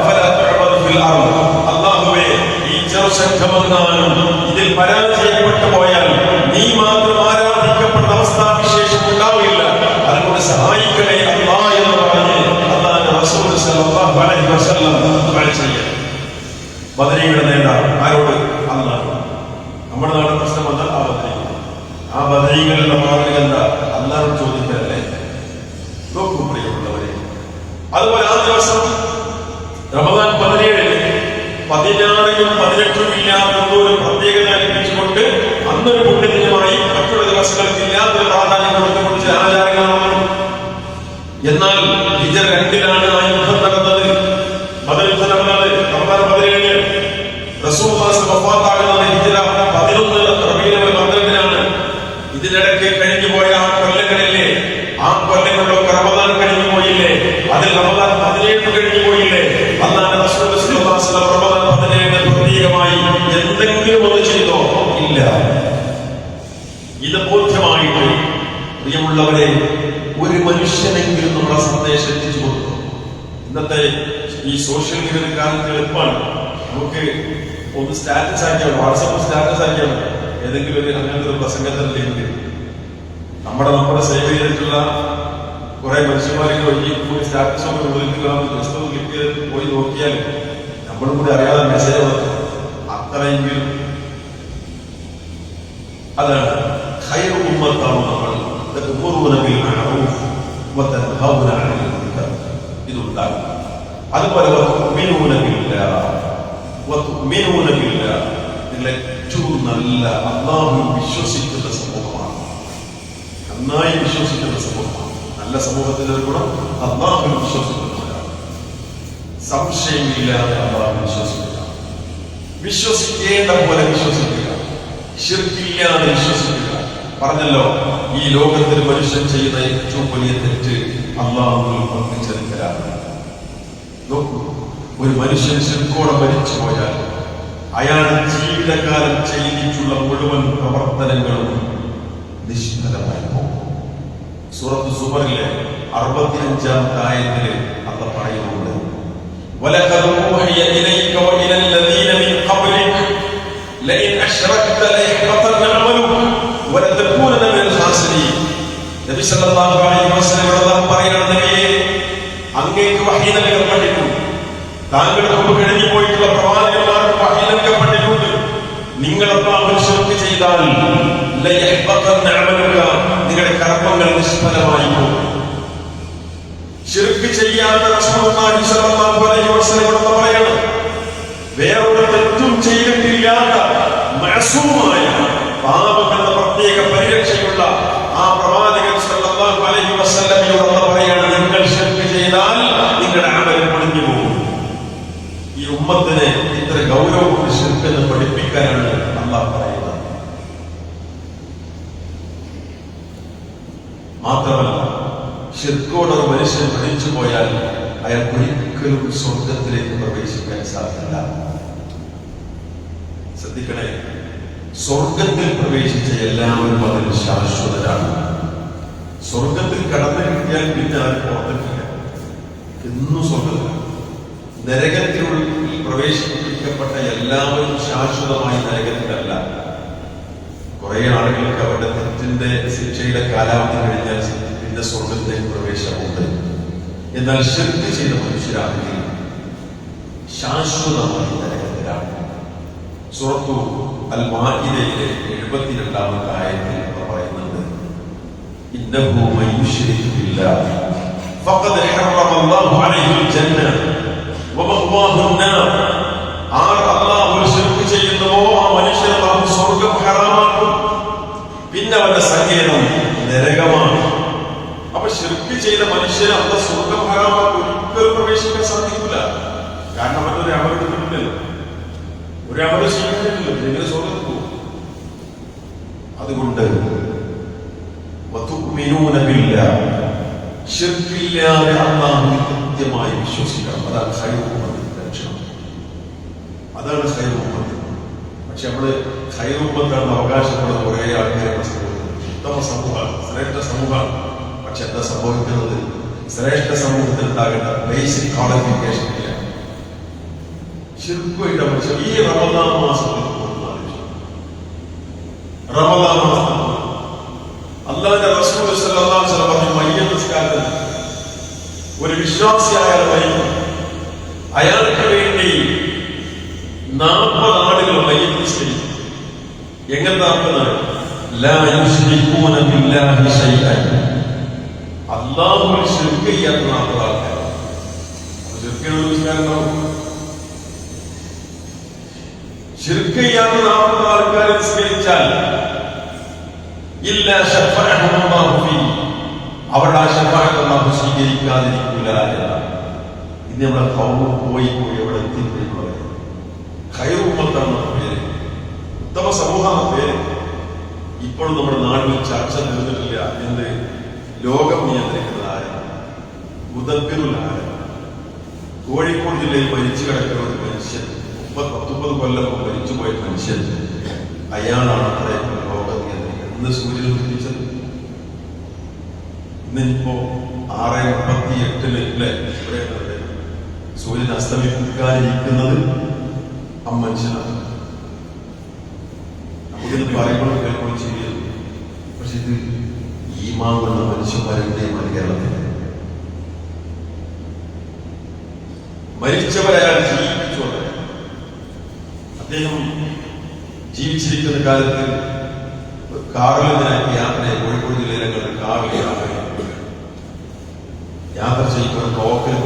ഫലാ തുഅബദ് ഫിൽ അർദ്. അല്ലാഹുവേ, ഈ ചെറുസംഘമെങ്ങാനും ഇതിൽ പരാജയപ്പെട്ടു പോയാൽ നീ മാത്രം ആരാധിക്കപ്പെടുന്ന അവസ്ഥാവിശേഷം ഉണ്ടാവില്ല, അതുകൊണ്ട് സഹായിക്കണേ അല്ലാഹ് എന്ന് പറഞ്ഞ് അല്ലാഹുവിന്റെ റസൂൽ സല്ലല്ലാഹു അലൈഹി വസല്ലം ദുആ ചെയ്തു. ബദരീകളുടെ നേതാവ് ആരോട്? അല്ലാഹ്. നമ്മുടെ നാട്ടിൽ പ്രശ്നം വന്നാൽ ആ ബദരീകളുടെ മാതൃക എന്താ? അല്ലാഹുവോട് ചോദിക്കാനല്ലേ? നോക്കൂ പ്രിയമുള്ളവരെ, അതുപോലെ ആ ദിവസം റമദാൻ 17 16-നും 18-നും ഇല്ലാത്ത ഒരു പ്രത്യേകത ലഭിച്ചുകൊണ്ട് അന്നൊരു പുണ്യദിനമായി മറ്റുള്ള ദിവസങ്ങൾക്ക് ഇല്ലാത്തൊരു പ്രാധാന്യം കൊടുത്തുകൊണ്ട് ചില ആചാരങ്ങളാണ്. എന്നാൽ ഹിജ്റ 2-ലാണ് ആ യുദ്ധം നടന്നത്. ബദർ യുദ്ധം നടന്നത് റമദാൻ 17. റസൂലുള്ളാഹി വഫാത്താകുന്നത് ഹിജ്റ 11 റബീഉൽ അവ്വൽ 12-നാണ്. ഇതിന് അതിൽ റമദാൻ 17 കഴിഞ്ഞു പോയില്ലേ? അല്ലാഹുവിന്റെ റസൂൽ സ്വല്ലല്ലാഹു അലൈഹി വസല്ലം റമദാൻ 17 പ്രത്യേകമായി എന്തെങ്കിലും ഒന്ന് ചെയ്തോ? ഇല്ല. ഇത് ബോധ്യമായിട്ട് പ്രിയമുള്ളവരെ, ഒരു മനുഷ്യനെങ്കിലും നമ്മളെ സന്ദേശം എത്തിച്ചു കൊടുക്കും. ഇന്നത്തെ ഈ സോഷ്യൽ മീഡിയ കാലത്ത് എളുപ്പമാണ്. നമുക്ക് ഒന്ന് സ്റ്റാറ്റസ് ആക്കിയാൽ, വാട്സപ്പ് സ്റ്റാറ്റസ് ആക്കിയാൽ ഏതെങ്കിലും ഒരു അങ്ങനത്തെ ഒരു പ്രസംഗത്തിന്റെ ലിങ്ക് നമ്മുടെ സേവ് ചെയ്തിട്ടുള്ള കുറെ മനുഷ്യന്മാർക്ക് ഈ സ്റ്റാറ്റസ് ഒക്കെ പുസ്തകം ക്ലിക്ക് ചെയ്ത് പോയി നോക്കിയാൽ നമ്മളും കൂടി അറിയാതെ മെസ്സേജ് വന്നു. അത്രയെങ്കിലും അതാണ് ഖൈറു ഉമ്മത്താണ് നമ്മൾ. ഇതുണ്ടാകും. അതുപോലെ നിങ്ങൾ ഏറ്റവും നല്ല അല്ലാഹു വിശ്വസിക്കുന്ന സമൂഹമാണ്, നന്നായി വിശ്വസിക്കുന്ന സമൂഹമാണ്. നല്ല സമൂഹത്തിന്റെ ഗുണം അല്ലാഹു വിശ്വസിക്കുന്നവരാണ്. സംശയമില്ലാതെ അല്ലാഹു വിശ്വസിക്കുക, വിശ്വസിക്കേണ്ട പോലെ വിശ്വസിക്കുക, ശിർക്കില്ലാതെ വിശ്വസിക്കുക. പറഞ്ഞല്ലോ, ഈ ലോകത്തിൽ മനുഷ്യൻ ചെയ്യുന്ന ഏറ്റവും വലിയ തെറ്റ് അല്ലാഹുവിൽ പങ്കുചേർക്കലാണ്. നോക്കൂ, ഒരു മനുഷ്യൻ ശിർക്കോടെ മരിച്ചു പോയാൽ അയാൾ ജീവിതകാലം ചെയ്തിട്ടുള്ള മുഴുവൻ പ്രവർത്തനങ്ങളും നിഷ്ഫലമായി പോകും. സൂറത്ത് സുമറിലെ 65-ാമത്തെ ആയത്തില് അല്ലാഹു പറയുന്നുണ്ട്, വലഖദ് ഊഹിയ ഇലൈക വഇലൽ ലദീന മിൻ ഖബ്ലിക ലഇൻ അശ്റക്ത ലയഹ്ബതന്ന അമലുക വലതകൂനന മിനൽ ഖാസിരീൻ. നബി സല്ലല്ലാഹു അലൈഹി വസല്ലം പറയുന്നത്, നബിയേ, അങ്ങേക്ക് വഹി നൽകപ്പെട്ടിട്ടുണ്ട്, താങ്കൾക്ക് മുമ്പ് കഴിഞ്ഞു പോയിട്ടുള്ള പ്രവാചകന്മാർക്ക് വഹി നൽകപ്പെട്ടിട്ടുണ്ട്. നിങ്ങൾ അല്ലാഹുവിൽ ശിർക്ക് ചെയ്താൽ ലയഹ്ബതന്ന അമലുക, നിങ്ങളുടെ കർമ്മങ്ങൾ നിഷ്ഫലമായി പോകും. ശിർക്ക് ചെയ്യാത്ത റസൂലുള്ളാഹി സ്വല്ലല്ലാഹു അലൈഹി വസല്ലം പറയണം, വേറൊരു തെറ്റും ചെയ്തിട്ടില്ലാത്ത മഅസൂമായ പാപങ്ങളുടെ പ്രത്യേക പരിരക്ഷയുള്ള ആ പ്രവാചകൻ സ്വല്ലല്ലാഹു അലൈഹി വസല്ലമയോട് പറയാണ്, നിങ്ങൾ ശിർക്ക് ചെയ്താൽ നിങ്ങളുടെ അമൽ പൊളിഞ്ഞു പോകും. ഈ ഉമ്മത്തിനെ ഇത്ര ഗൗരവമുള്ള ശിർക്കെന്ന് പഠിപ്പിക്കാനാണ് അല്ലാഹു പറയുന്നത്. മാത്രമല്ല, ശിർക്കോട് മനുഷ്യൻ പഠിച്ചു പോയാൽ അയാൾക്ക് ഒരിക്കലും സ്വർഗത്തിലേക്ക് പ്രവേശിക്കാൻ സാധ്യമല്ല. ശ്രദ്ധിക്കണേ, സ്വർഗത്തിൽ പ്രവേശിച്ച എല്ലാവരും അതിൽ ശാശ്വതരാണ്. സ്വർഗത്തിൽ കടന്നു കിട്ടിയാൽ പിന്നെ ആരും പുറത്തിട്ടില്ല, എന്നും സ്വർഗത്തിലാണ്. നരകത്തിനുള്ളിൽ പ്രവേശിപ്പിക്കപ്പെട്ട എല്ലാവരും ശാശ്വതമായി നരകത്തിലല്ല. കുറെ ആളുകൾക്ക് അവരുടെ തെറ്റിന്റെ ശിക്ഷയുടെ കാലാവധി കഴിഞ്ഞാൽ പിന്നെ സ്വർഗത്തിലേക്ക് പ്രവേശനമുണ്ട്. എന്നാൽ ശിർക്ക് ചെയ്ത മനുഷ്യരാണെങ്കിൽ ശാശ്വതമായി നരകത്തിലാണ്. സൂറത്തു അൽ മാഇദയിലെ 72-ാമത്തെ ആയത്തിൽ പറയുന്നുണ്ട്, ഇന്നഹു മൻ യുശ്രിക് ബില്ലാഹി ഫഖദ് ഹറമ അല്ലാഹു അലൈഹിൽ ജന്ന വമഅവാഹു അന്നാർ. ആർ അല്ലാഹുവിൽ ശിർക്ക് ചെയ്യുന്നുവോ ആ മനുഷ്യന് അല്ലാഹു സ്വർഗ്ഗം ഹറാമാക്കും, പിന്നെ അവന്റെ സങ്കേതം നരകമാണ്. അപ്പൊ ശിർക്ക് ചെയ്ത മനുഷ്യന് അല്ലാഹു സ്വർഗ്ഗം ഹറാമാക്കും, ഒരിക്കലും പ്രവേശിക്കാൻ സാധിക്കില്ല. കാരണം അവനൊരു അമൽ കിട്ടുന്നില്ലല്ലോ, ഒരു അമൽ ചെയ്യുന്നില്ലല്ലോ, എങ്ങനെ സ്വർഗ്ഗത്തിൽ പോകും? അതുകൊണ്ട് വതുഅ്മിനൂന ബില്ലാഹ്, ശിർക്കില്ലാതെ അല്ലാഹുവിൽ കൃത്യമായി വിശ്വസിക്കണം. അതാണ് ഖൈറു ഉമ്മത്തിന്റെ ലക്ഷണം, അതാണ് ഖൈറു ഉമ്മത്ത്. പക്ഷെ നമ്മള് ഖൈറു ഉമ്മത്താണെന്ന് അവകാശപ്പെടുന്ന കുറേ ആൾക്കാരെ ഉത്തമ സമൂഹമാണ്, ശ്രേഷ്ഠ സമൂഹമാണ്. പക്ഷെ എന്താ സംഭവിക്കുന്നത്? ശ്രേഷ്ഠ സമൂഹത്തിൽ ഉണ്ടാകേണ്ട ബേസിക് ക്വാളിഫിക്കേഷൻ ഇല്ല. ശിർക്കുമായിട്ട് നമ്മൾ ഈ റമദാൻ മാസത്തിൽ റമദാൻ മാസം അല്ലാഹുവിന്റെ റസൂൽ സ്വല്ലല്ലാഹു അലൈഹി വസല്ലം പറഞ്ഞു, മയ്യത്ത് നിസ്കാരത്തിൽ ഒരു വിശ്വാസിയായ മരിക്കും, അയാൾക്ക് വേണ്ടി 40 ആളുകൾ മയ്യത്ത് നിസ്കരിക്കും. എങ്ങനെ 40 ആൾ? ലാ യുശ്രികൂന ബില്ലാഹി ശൈഅൻ, അല്ലാഹുവിൽ ശിർക്ക് ചെയ്യാത്ത 40 ആൾക്കാർ. ശിർക്കിനുള്ള നിസ്കാരം നോക്കും, ശിർക്ക് ചെയ്യാത്ത 40 ആൾക്കാർ നിസ്കരിച്ചാൽ ഇല്ല ശഫഅഹുല്ലാഹു ഫീ, അവരുടെ ആ ശഫാഅത്ത് അല്ലാഹു സ്വീകരിക്കാതിരിക്കില്ല എന്നാണ്. ഇന്ന് നമ്മളെ കൗമ് പോയി അവിടെ എത്തിയിട്ടുള്ളത്. ഖൈറു ഉമ്മത്താണ് പേര്, ഉത്തമ സമൂഹമാണ് പേര്. ഇപ്പോഴും നമ്മുടെ നാട്ടിൽ ചർച്ച തീർന്നിട്ടില്ല. എന്ത്? ലോകം നിയന്ത്രിക്കുന്നത് ആരാണ്? മുദബ്ബിറുൽ കോഴിക്കോട് ജില്ലയിൽ മരിച്ചു കിടക്കുന്ന ഒരു മനുഷ്യൻ 30 കൊല്ലം മരിച്ചുപോയ മനുഷ്യൻ, അയാളാണ് അത്രയും ലോകനിയന്ത്രിക്കുന്നത്. ഇന്ന് സൂര്യൻ ഉദിച്ചത് ഇന്നിപ്പോ 6:38 അല്ലേ സൂര്യൻ അസ്തമിക്കാനിരിക്കുന്നത് ആ മനുഷ്യനാണ്. നമുക്കിത് പറയുമ്പോൾ കേൾപ്പോൾ ചെയ്യുന്നു. പക്ഷെ ഇത് ഈമാൻ കൊണ്ട മനുഷ്യന്മാരെവിടെയാണ് കേരളത്തിൽ? മരിച്ചവരയാൾ ജീവിപ്പിച്ചുകൊണ്ട് അദ്ദേഹം ജീവിച്ചിരിക്കുന്ന കാലത്ത് കാറിൽ യാത്ര, കോഴിക്കോട് ജില്ലയിലെ കാറിൽ യാത്ര ചെയ്യുമ്പോൾ ബ്ലോക്കിൽ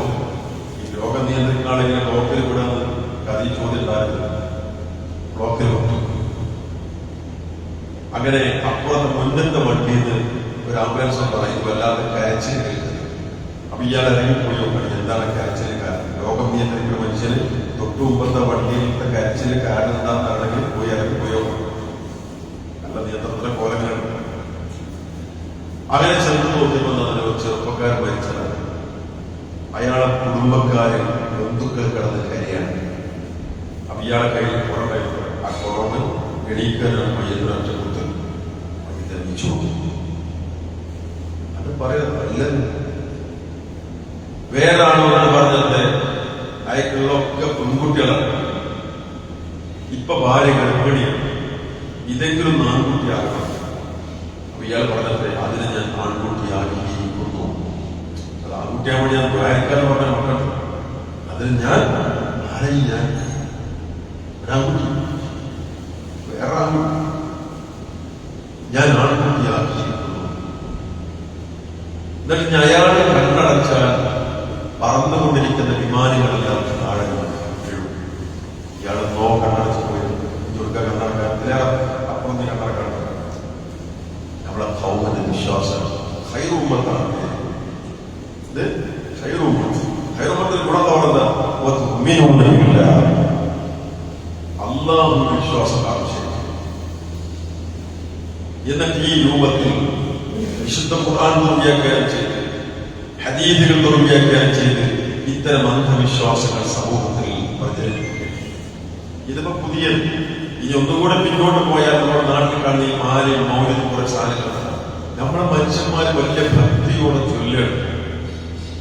ഈ രോഗം നിയന്ത്രിക്കാളിങ്ങനെ ബ്ലോക്കിൽ വിടാന്ന് കഥ ചോദ്യം ഉണ്ടായിരുന്നു. ബ്ലോക്കിൽ വിട്ടു. അങ്ങനെ അപ്പുറത്ത് മുന്നത്തെ വണ്ടിയിൽ നിന്ന് ഒരു ആംബുലൻസ് പറയുന്നത് വല്ലാതെ കരച്ചിൽ കേൾക്കുന്നത്. അപ്പൊ ഇയാൾ ഇറങ്ങിപ്പോയി നോക്കണം എന്താണ് കരച്ചിൽ കാരണം. രോഗം നിയന്ത്രിക്കുന്ന മനുഷ്യന് തൊട്ടു മുമ്പത്തെ വണ്ടിയിലത്തെ കരച്ചിൽ കാരണം എന്താണെന്നാണെങ്കിൽ പോയി ഇറങ്ങിപ്പോയോ നല്ല നിയന്ത്രണത്തിലെ കോലങ്ങളാണ്. അങ്ങനെ ചെന്ന് നോക്കിയപ്പോൾ ഒരു ചെറുപ്പക്കാരൻ മരിച്ചതാണ്. അയാളെ കുടുംബക്കാരൻ ബന്ധുക്കൾ കിടന്ന് കരയാണ്. അപ്പൊ ഇയാളെ കയ്യിൽ കുറവായിരുന്നു. ആ കുറവ് എണീക്കാനാണ് പയ്യന്നൂർ ഒറ്റക്കുത്ത് തെളിച്ചു. അത് പറയുന്നത് നല്ലത്. വേറെ ആളോട് പറഞ്ഞത് അയക്കുള്ളൊക്കെ പെൺകുട്ടികളാണ്. ഇപ്പൊ ഭാര്യ ഗർഭിണിയാണ്, ഇതെങ്കിലും ആൺകുട്ടിയാകണം. അപ്പൊ ഇയാൾ പറഞ്ഞത് അതിന് ഞാൻ ആൺകുട്ടിയാക്കി കൊടുത്തു. അത് ആൺകുട്ടിയാകുമ്പോൾ ഞാൻ ദ്വാരക്കാരൻ പറഞ്ഞ മക്കൾ അതിന് ഞാൻ ആരെയും ഞാൻ ഒരാൺകുട്ടി വേറെ ആൺകുട്ടി ഞാൻ ആൺകുട്ടിയാക്കിയിരിക്കുന്നു. എന്നിട്ട് അയാളെ കണ്ണടച്ചാൽ പറന്നുകൊണ്ടിരിക്കുന്ന വിമാനങ്ങളെല്ലാം താഴെ വീഴും. ഇയാൾ കണ്ണടച്ച് പോയി ദുർഗ കണ്ണടക്കാൻ അപ്പുറം കണ്ണടക്കാൻ നമ്മളെ കൗമന്റെ വിശ്വാസം ഹൈറൂമത്താണ്. ഇത് ഹൈറൂമത്തിൽ ഗുണത്തോടെ ഉമ്മീനൊന്നുമില്ല. അള്ളാഹു വിശ്വാസം ആവശ്യം. എന്നിട്ട് ഈ രൂപത്തിൽ വിശുദ്ധ ഖുർആൻ ദുർവ്യാഖ്യാനം ചെയ്ത് ഹദീസുകൾ ദുർവ്യാഖ്യാനം ചെയ്ത് ഇത്തരം അന്ധവിശ്വാസങ്ങൾ സമൂഹത്തിൽ പ്രചരിപ്പിക്കും. ഇതിപ്പോ പുതിയത്. ഇനി ഒന്നുകൂടെ പിന്നോട്ട് പോയാൽ നമ്മുടെ നാട്ടിൽ കാണുന്ന ഈ മാലയും മൗലിയും കുറെ സാധനങ്ങളാണ്. നമ്മുടെ മനുഷ്യന്മാര് വലിയ ഭക്തിയോടെ ചൊല്ലുകയാണ്.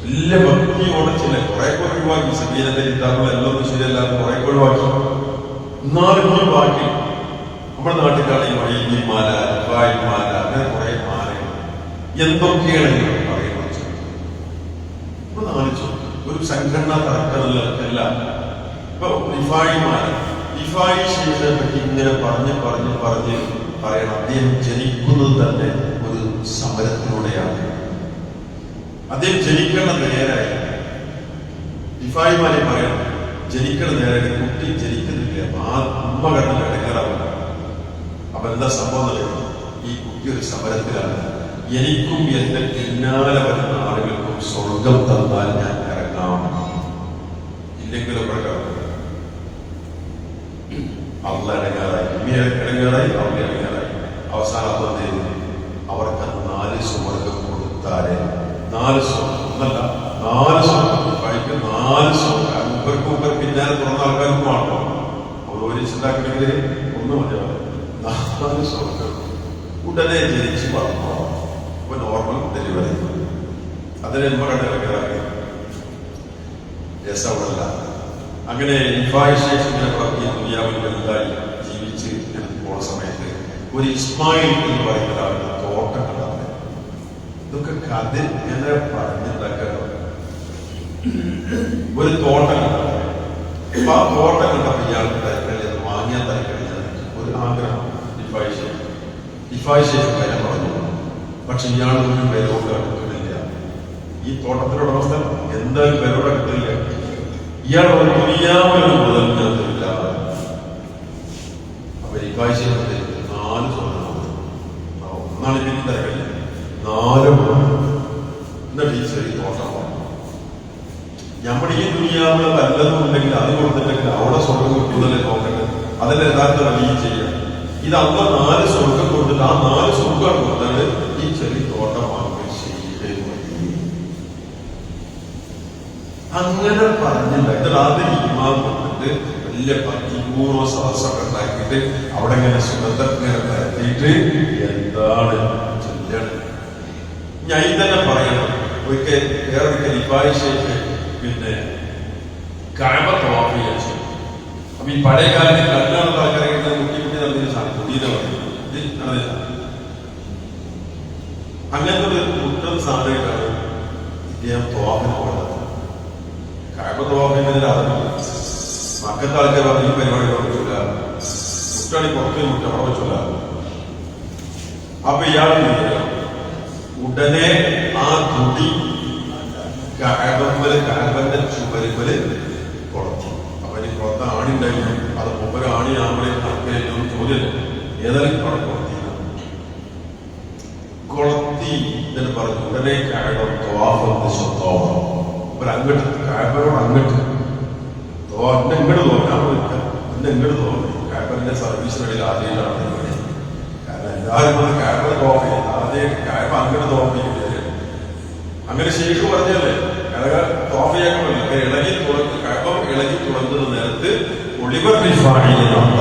വലിയ ഭക്തിയോടെ ചില കുറെ ഒഴിവാക്കി. സബീനത്തെ എല്ലാം ശരിയല്ലാതെ കുറെ ഒഴിവാക്കി. എന്നാലും ഈ ബാക്കി നമ്മുടെ നാട്ടിൽ കാണുന്ന ഈ മാല, റിഫായി മാല, അങ്ങനെ കുറെ മാലകൾ എന്തൊക്കെയാണ് പറയുന്നത്. ആലോചിച്ചു. ഒരു സംഘടന തർക്കമല്ല. ഇപ്പൊ റിഫായി മാല, റിഫായി ശേഷിയെ പറ്റി ഇങ്ങനെ പറഞ്ഞ് പറയണം. അദ്ദേഹം ജനിക്കുന്നത് തന്നെ ഒരു സമരത്തിലൂടെയാണ്. അദ്ദേഹം ജനിക്കേണ്ട നേരായി. റിഫായി മാലെ പറയണം ജനിക്കേണ്ട നേരായിട്ട്. കുട്ടി ജനിക്കുന്നില്ല, ആ അമ്മ കണ്ണിൽ ഇടങ്ങാറാവില്ല. അപ്പൊ എന്താ സംഭവം? ഈ കുട്ടി ഒരു സമരത്തിലാണ്. എനിക്കും എന്റെ പിന്നാലെ വരുന്ന ആളുകൾക്കും സ്വർഗം തന്നാൽ ഞാൻ ഇറങ്ങാം, ഇല്ലെങ്കിലും അവള ഇടങ്ങാറായി, ഇടങ്ങാറായി, അവളെ ഇടങ്ങാറായി. അവസാനം അവർക്ക് 4 സ്വർഗം കൊടുത്താലേ 4 സ്വർഗം ഒന്നല്ല 4 സ്വർഗം കഴിക്കും. 4 സ്വർഗം മുമ്പ് പിന്നാലെ തുറന്ന ആൾക്കാർക്കും ആണോ അവർ ഒരിച്ചുണ്ടാക്കണമെങ്കിൽ ഒന്നും മതിയാവും. 4 സ്വർഗം ഉടനെ ജനിച്ച് വളർന്നോ നോർമൽ ഡെലിവറി. അതിന് മകളുടെ ഇടങ്ങാറായി രസമല്ല. അങ്ങനെ ഇൻഫായിശേഷനെ പറഞ്ഞ് ദുനിയാവിൽ വലുതായി ജീവിച്ച് പോണ സമയത്ത് ഒരു ഇസ്മായിൽ എന്ന് പറയുന്ന ഒരാളുടെ തോട്ടം കണ്ടാണ്. ഇതൊക്കെ കഥ എങ്ങനെ പറഞ്ഞിട്ടുണ്ടാക്കാൻ ഒരു തോട്ടം കണ്ടാണ്. അപ്പൊ ആ തോട്ടം കണ്ടപ്പോ ഇയാൾക്ക് തരക്കഴിഞ്ഞത് വാങ്ങിയാൽ തരക്കഴിഞ്ഞത് ഒരു ആഗ്രഹം. ഇഫായിശേഷം വരാൻ പറഞ്ഞു. പക്ഷെ ഇയാൾ ഒരു വിലയോട് അടുക്കുന്നില്ല. ഈ തോട്ടത്തിന്റെ ഉടമസ്ഥ എന്തായാലും വിലയോട് അടുത്തില്ല. ഇയാൾ ഒരു ദുനിയാവിലൊരു മുതൽ തരില്ല. അപ്പൊ ഇഫായിശേഷത്തെ 4 സ്വർണ്ണം ഒന്നാണ് പിന്നെ തരക്കില്ല 4 എന്നിട്ട് ഈ ചെറിയ തോട്ടം പറഞ്ഞു. നമ്മുടെ ഈ ദുനിയാവിൽ വല്ലതും ഉണ്ടെങ്കിൽ അത് കൊടുത്തിട്ടുണ്ടെങ്കിൽ അവിടെ സ്വർഗം കിട്ടുന്നല്ലേ നോക്കട്ടെ. അതല്ലേ യഥാർത്ഥ വലിയ ചെയ്യാം. ഇത് അന്ന് 4 സ്വർഗം കൊടുത്തിട്ട് ആ 4 സ്വർഗം കൊടുത്താൽ ഈ ചെറിയ തോട്ടം വാങ്ങുകയും ചെയ്യേ. അങ്ങനെ പറഞ്ഞില്ല. എന്നിട്ട് അത് ഇമാം കൊണ്ടിട്ട് വലിയ 10-100 സദസ്സൊക്കെ ഉണ്ടാക്കിയിട്ട് അവിടെ ഇങ്ങനെ സുഗന്ധം ഇങ്ങനെ പരത്തിയിട്ട് എന്താണ് ചൊല്ലാണ്. ഞാൻ തന്നെ പറയണം. ഒരിക്കൽ വേറെ ഖലീഫായി ശേഖ് പിന്നെ കഅബ തവാഫ് ചെയ്യാൻ ചെയ്തു. അപ്പൊ ഈ പഴയ കാലത്ത് കല്യാണ ആൾക്കാരെ കുട്ടി നടന്നില്ല സാധനം കുട്ടീനെ നടന്നില്ല. അങ്ങനത്തെ ഒരു കുട്ടം സാധനമായിട്ടാണ് ഇദ്ദേഹം തവാഫിന് പോയത്. കഅബ തവാഫ് ചെയ്യുന്നതിൽ അറിയില്ല. മക്കത്തെ ആൾക്കാർ പറഞ്ഞ ഈ പരിപാടി പറ്റില്ല, കുട്ടാണി പുറത്തു മുട്ട അവിടെ പറ്റില്ല. അപ്പൊ ഇയാൾ ഉടനെ ആ കുടി കഅബന്റെ ചുവരുമല് കൊളത്തി. അപ്പൊ ഇനി പുറത്ത് ആണിണ്ടായിരുന്നു. അത് മൂപ്പര് ആണി ആമ്പളെ കണക്കിലേക്കും ചോദ്യം ഏതായാലും അവിടെ കൊളത്തി എന്ന് പറഞ്ഞു. ഉടനെ കഅബ അങ്ങോട്ട് കഅബയോട് അങ്ങോട്ട് എന്നെ ഇങ്ങോട്ട് തോന്നാൻ എന്നെ ഇങ്ങോട്ട് തോന്നി. കഅബന്റെ സർവീസിനിടയിൽ ആദ്യമായിട്ടാണ് പരിപാടി. കാരണം എല്ലാവരും കഅബ തവാഫ് ചെയ്യും. ആദ്യം കഅബ അങ്ങോട്ട് തവാഫ് ചെയ്യും. അങ്ങനെ ശേഖ് പറഞ്ഞല്ലേ തവാഫ് ചെയ്യാൻ ഇളകി തുറന്ന് കഅബ ഇളകി തുറന്നത് നേരത്ത് ഒളിവർ അള്ള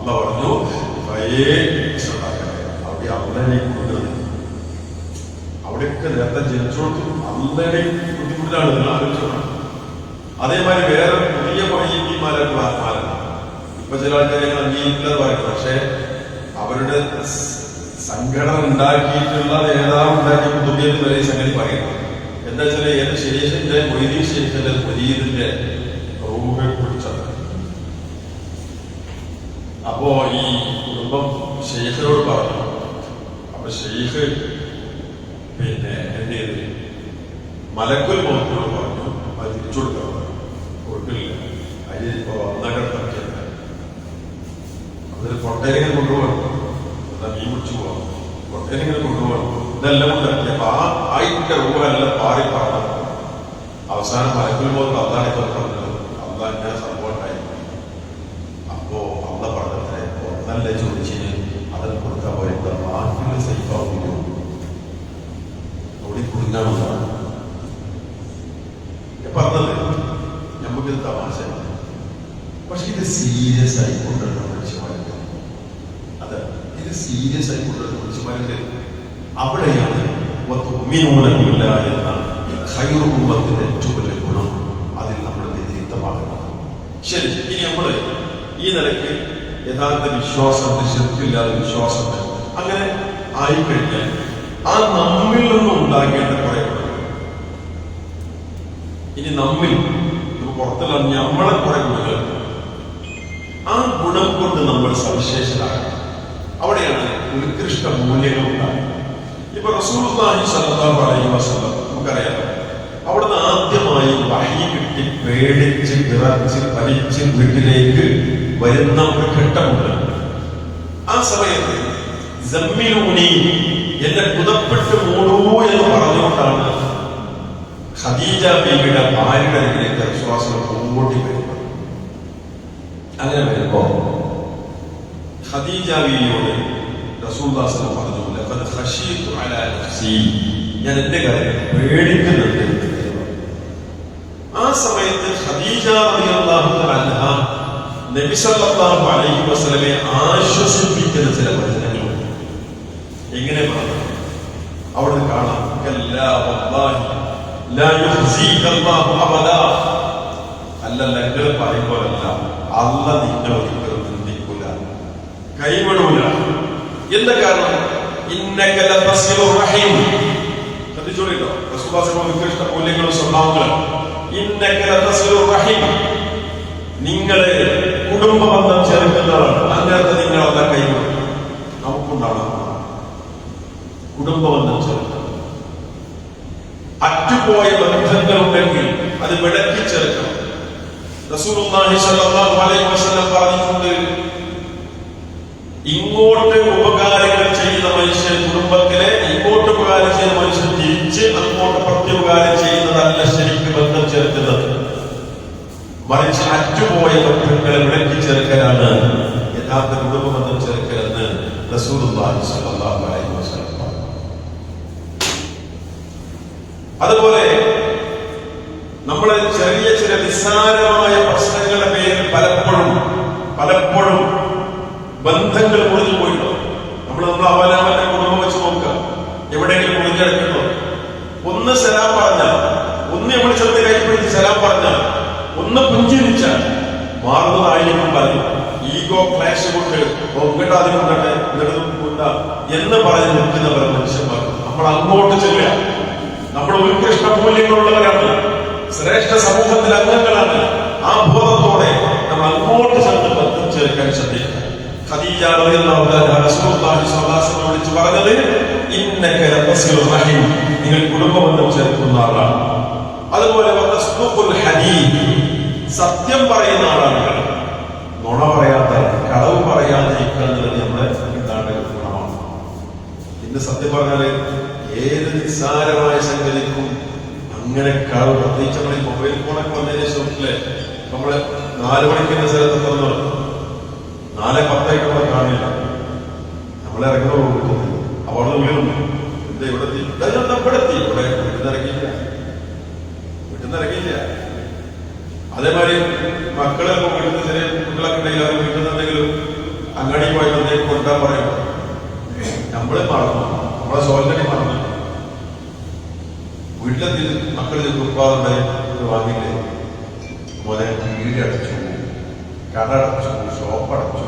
പറഞ്ഞു അവിടെ അള്ളനെ കൊണ്ടുവന്നു. അവിടെയൊക്കെ നേരത്തെ ജനിച്ചോടത്തു അള്ളനെ ബുദ്ധിമുട്ടിലാണ് നിങ്ങൾ ആലോചിച്ചോണം. അതേമാതിരി വേറെ പുതിയ മൊഹീദ്ദീന്മാരായിട്ടുള്ള ആത്മാരാണ്. ഇപ്പൊ ചില ആൾക്കാർ ഞങ്ങൾ അംഗീകരിക്കുന്നത് പറയും. പക്ഷെ അവരുടെ സംഘടന ഉണ്ടാക്കിയിട്ടുള്ള നേതാവ് ഉണ്ടാക്കിയ കുതുബിയത്ത് വരെ സംഗതി പറയുന്നത് എന്താ വെച്ചാൽ ഏത് ശേഷന്റെ മൊയ്തീൻ ശേഖന്റെ മുരീദിന്റെ റൂഹെ കുറിച്ചത്. അപ്പോ ഈ കുടുംബം ഷെയ്ഖിനോട് പറഞ്ഞു. അപ്പൊ ഷെയ്ഖ് പിന്നെ എന്ത് ചെയ്ത് മലക്കുൽ മൗത്തിനോട് പറഞ്ഞു അത് തിരിച്ചു കൊടുക്കാൻ കൊടുക്കില്ല. അതിൽ ഇപ്പൊ ഒന്നകടത്തിയത് അതൊരു കൊട്ടയിലിങ്ങനെ കൊണ്ടുപോകണം. മീൻ പിടിച്ചു പോകാം. കൊട്ടയിലിങ്ങനെ കൊണ്ടുപോകണം. ഇതെല്ലാം ഉണ്ടാക്കി. അപ്പൊ ആയിന്റെ റൂഹെല്ലാം പാറി പാടാം. അവസാനം മലക്കുൽ മൗത്ത് അള്ളാനെ പറഞ്ഞത് അള്ളാ ഇങ്ങനെ സംഭവം ഉണ്ടായി. അപ്പോ അള്ള പറഞ്ഞത് ഒന്നല്ലേ ചോദിച്ചിന് അതിൽ കൊടുക്കാൻ പോയിട്ട് ബാക്കിയുള്ള സൈഫാവുന്നു അവിടെ കുടുങ്ങാമെന്നാണ് പറഞ്ഞത്. നമുക്കിത് തമാശ. പക്ഷെ ഇത് സീരിയസ് ആയി കൊണ്ടുവരുന്ന മനുഷ്യന്മാരുണ്ട്. അതെ, ഇത് സീരിയസ് ആയി കൊണ്ടുവരുന്ന മനുഷ്യന്മാരുണ്ട്. അവിടെയാണ് എന്ന ഖൈറുമ്മത്തിന്റെ ഏറ്റവും വലിയ ഗുണം. അതിൽ നമ്മൾ വ്യതിരിക്തമാകുന്നത്. ശരി, ഇനി നമ്മള് ഈ നിലയ്ക്ക് യഥാർത്ഥ വിശ്വാസത്തെ ശരിക്കില്ലാതെ വിശ്വാസത്തെ അങ്ങനെ ആയിക്കഴിഞ്ഞാൽ ആ നമ്മിൽ നിന്നും ഉണ്ടാകേണ്ട കുറെ ഗുണങ്ങൾ. ഇനി നമ്മിൽ പുറത്തുള്ള നമ്മളെ കുറെ ഗുണങ്ങൾ, ആ ഗുണം കൊണ്ട് നമ്മൾ സവിശേഷരാകണം. അവിടെയാണ് ഉത്കൃഷ്ട മൂല്യങ്ങൾ ഉണ്ടാകുന്നത്. ഇപ്പൊ റസൂലുള്ളാഹി സ്വല്ലല്ലാഹു അലൈഹി വസല്ലം നമുക്കറിയാം, അവിടുന്ന് ആദ്യമായി വഹി കിട്ടി പേടിച്ച് വിറച്ച് വലിച്ച് വീട്ടിലേക്ക് വരുന്ന ഒരു ഘട്ടമുണ്ട്. ആ സമയത്ത് സമ്മിലൂനി, എന്നെ പുതപ്പെട്ട് മൂടൂ എന്ന് പറഞ്ഞുകൊണ്ടാണ് ഖദീജ ബീവിയുടെ ഭാര്യയുടെ അരികിലേക്ക് വിശ്വാസം ഓടി വരുന്നത്. അങ്ങനെ വരുമ്പോ ഖദീജ ബീവിയോട് റസൂലുള്ളാഹി സ്വല്ലല്ലാഹു അലൈഹി വസല്ലം പറഞ്ഞു, ലഖദ് ഖശീതു അലാ നഫ്സി, ഞാൻ എന്റെ കാര്യം പേടിക്കുന്നുണ്ട്. ആ സമയത്ത് ഖദീജ റളിയല്ലാഹു അൻഹ നബി സല്ലല്ലാഹു അലൈഹി വസല്ലമയെ ആശ്വസിപ്പിക്കുന്ന ചില വചനങ്ങളുണ്ട്. എങ്ങനെ പറഞ്ഞു? അവിടെ കാണാം, കല്ലാ വല്ലാഹി ലാ യുഖ്സീക അല്ലാഹു അബദാ, അല്ല നിങ്ങൾ പറയുമ്പോഴല്ല, അല്ല നിങ്ങൾ ഒരിക്കലും നിന്ദിക്കൂല, കൈവിടൂല. എന്താ കാരണം? ഇന്നക ലതസിലുർ റഹീം. ശ്രദ്ധിച്ചോളിട്ടോ, റസൂലുള്ളാഹി വിശിഷ്ട മൂല്യങ്ങളും സ്വഭാവങ്ങളും. ഇന്നക ലതസിലുർ റഹീം, നിങ്ങളെ കുടുംബബന്ധം ചേർക്കുന്നതാണ്. അങ്ങനത്തെ നിങ്ങൾ അല്ല കൈവിടും. നമുക്കുണ്ടാവണം കുടുംബബന്ധം ചേർക്കുക. അറ്റുപോയ ബന്ധങ്ങളുണ്ടെങ്കിൽ അത് വിടക്കി ചേർക്കണം. റസൂലുള്ളാഹി സ്വല്ലല്ലാഹു അലൈഹി വസല്ലം പറഞ്ഞിട്ടുണ്ട്, ഇങ്ങോട്ട് ഉപകാരങ്ങൾ ചെയ്യുന്ന മനുഷ്യൻ, കുടുംബത്തിലെ ഇങ്ങോട്ട് ഉപകാരം ചെയ്യുന്ന മനുഷ്യൻ തിരിച്ച് അങ്ങോട്ട് പ്രത്യുപകാരം ചെയ്യുന്നതല്ല ശരിക്കും ബന്ധം ചേർക്കുന്നത്. മറിച്ച് അറ്റുപോയ ബന്ധങ്ങളെ വിടക്കി ചേർക്കലാണ് യഥാർത്ഥ കുടുംബബന്ധം ചേർക്കലെന്ന് റസൂലുള്ളാഹി സ്വല്ലല്ലാഹു അലൈഹി വസല്ലം. അതുപോലെ ചില നിസ്സാരമായ പ്രശ്നങ്ങളുടെ പേരിൽ പലപ്പോഴും ബന്ധങ്ങൾ മുറിഞ്ഞു പോയിട്ടുണ്ടോ? നമ്മൾ അവനവന്റെ കുടുംബം വെച്ച് നോക്കുക. എവിടെയെങ്കിലും മുറിഞ്ഞെടുക്കണ്ടോ? ഒന്ന് സലാം പറഞ്ഞാൽ, ഒന്ന് നമ്മൾ ചെറുത് കൈപ്പിടിച്ച് സലാം പറഞ്ഞാൽ, ഒന്ന് പുഞ്ചിരിച്ചാൽ മാറുന്നതായിരിക്കും പറഞ്ഞു. ഈഗോ ക്ലാഷ് കൊണ്ട് ഇങ്ങോട്ട് ആദ്യം കൊണ്ടട്ടെ എന്ന് പറഞ്ഞ് നിൽക്കുന്നവർ മനുഷ്യന്മാർ. നമ്മൾ അങ്ങോട്ട് ചെല്ലുക. നമ്മൾ ഉത്കൃഷ്ട മൂല്യങ്ങളുള്ളവരാണ്, ശ്രേഷ്ഠ സമൂഹത്തിലെ അംഗങ്ങളാണ്. ആ ബോധത്തോടെ നമ്മൾ അങ്ങോട്ട് ചെന്ന് ബന്ധം ചേർക്കാൻ ശ്രദ്ധിക്കുക. ഖദീജ റളിയല്ലാഹു അൻഹ റസൂലുള്ളാഹി സ്വല്ലല്ലാഹു അലൈഹി വസല്ലം വിളിച്ചു പറഞ്ഞത്, ഇന്നക ലതസിലുർ റഹീം, നിങ്ങൾ കുടുംബബന്ധം ചേർക്കുന്ന ആളാണ്. അതുപോലെ വതസ്ദുഖുൽ ഹദീദ്, സത്യം പറയുന്ന ആളാണ്. നുണ പറയാത്ത, കളവ് പറയാതിരിക്കുക എന്നുള്ളത് നമ്മുടെ എന്താണ് ഗുണമാണ്. ഇന്ന് സത്യം പറഞ്ഞാല് ഏത് നിസ്സാരമായ സംഗതിക്കും അങ്ങനെ കളവ്, പ്രത്യേകിച്ച് നമ്മൾ ഈ മൊബൈൽ ഫോണൊക്കെ വന്നതിന് ശേഷമല്ലേ നമ്മള് 4 മണിക്കുന്ന സ്ഥലത്ത് തുറന്നു 4:10 നമ്മളെ കാണില്ല. നമ്മളെ ഇറങ്ങുന്ന അവിടെ വീഴുന്നു. എന്താ ഇവിടെ ഇവിടെ വീട്ടിൽ നിന്ന് ഇറങ്ങിയില്ല. അതേമാതിരി മക്കളെ വീട്ടിൽ ചെറിയ കുട്ടികളൊക്കെ ഉണ്ടെങ്കിൽ അവർ വീട്ടിൽ നിന്നെങ്കിലും അങ്ങാടി പോയി എന്തെങ്കിലും കൊണ്ടാൻ പറയും. നമ്മളെ മറന്നു, നമ്മളെ സോൽക്കടി മറന്നു. വീട്ടിലെത്തി മക്കൾ ഉപ്പാറുണ്ടായി വാങ്ങിയില്ലേ, മോനെ വീട് അടച്ചു, കട അടച്ചു, ഷോപ്പ് അടച്ചു.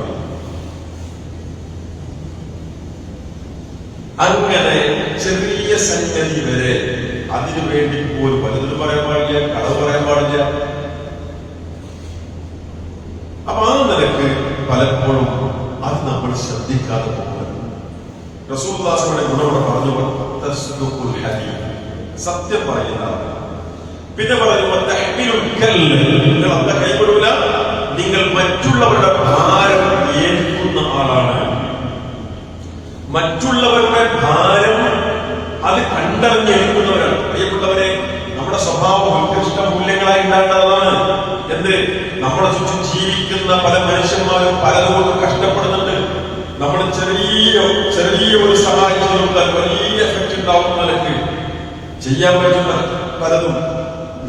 അങ്ങനെ ചെറിയ സംഗതി വരെ അതിനു വേണ്ടി പോലും പലതിനും പറയാൻ പാടില്ല, കളവ് പറയാൻ പാടില്ല. അപ്പൊ ആ നിലക്ക് പലപ്പോഴും അത് നമ്മൾ ശ്രദ്ധിക്കാതെ പോകുന്നത്. റസൂലുള്ളാഹിയുടെ ഗുണവിടെ പറഞ്ഞു, സത്യം പറയുന്ന. പിന്നെ പറഞ്ഞു, നിങ്ങൾ അല്ല കൈവിടൂല, നിങ്ങൾ മറ്റുള്ളവരുടെ ഭാരം ഏൽക്കുന്ന ആളാണ്. മറ്റുള്ളവരുടെ ഭാരം അത് കണ്ടറിഞ്ഞേൽക്കുന്നവരാണ്. പ്രിയപ്പെട്ടവരെ, നമ്മുടെ സ്വഭാവം ഉത്കൃഷ്ട മൂല്യങ്ങളായി ഉണ്ടാകേണ്ടതാണ്. എന്ത്, നമ്മളെ ചുറ്റും ജീവിക്കുന്ന പല മനുഷ്യന്മാരും പലതുകൊണ്ട് കഷ്ടപ്പെടുന്നുണ്ട്. നമ്മൾ ചെറിയ ഒരു സഹായം ചെയ്താൽ വലിയ എഫക്റ്റ് ഉണ്ടാവുന്ന നിലക്ക് ചെയ്യാൻ പറ്റുന്ന പലതും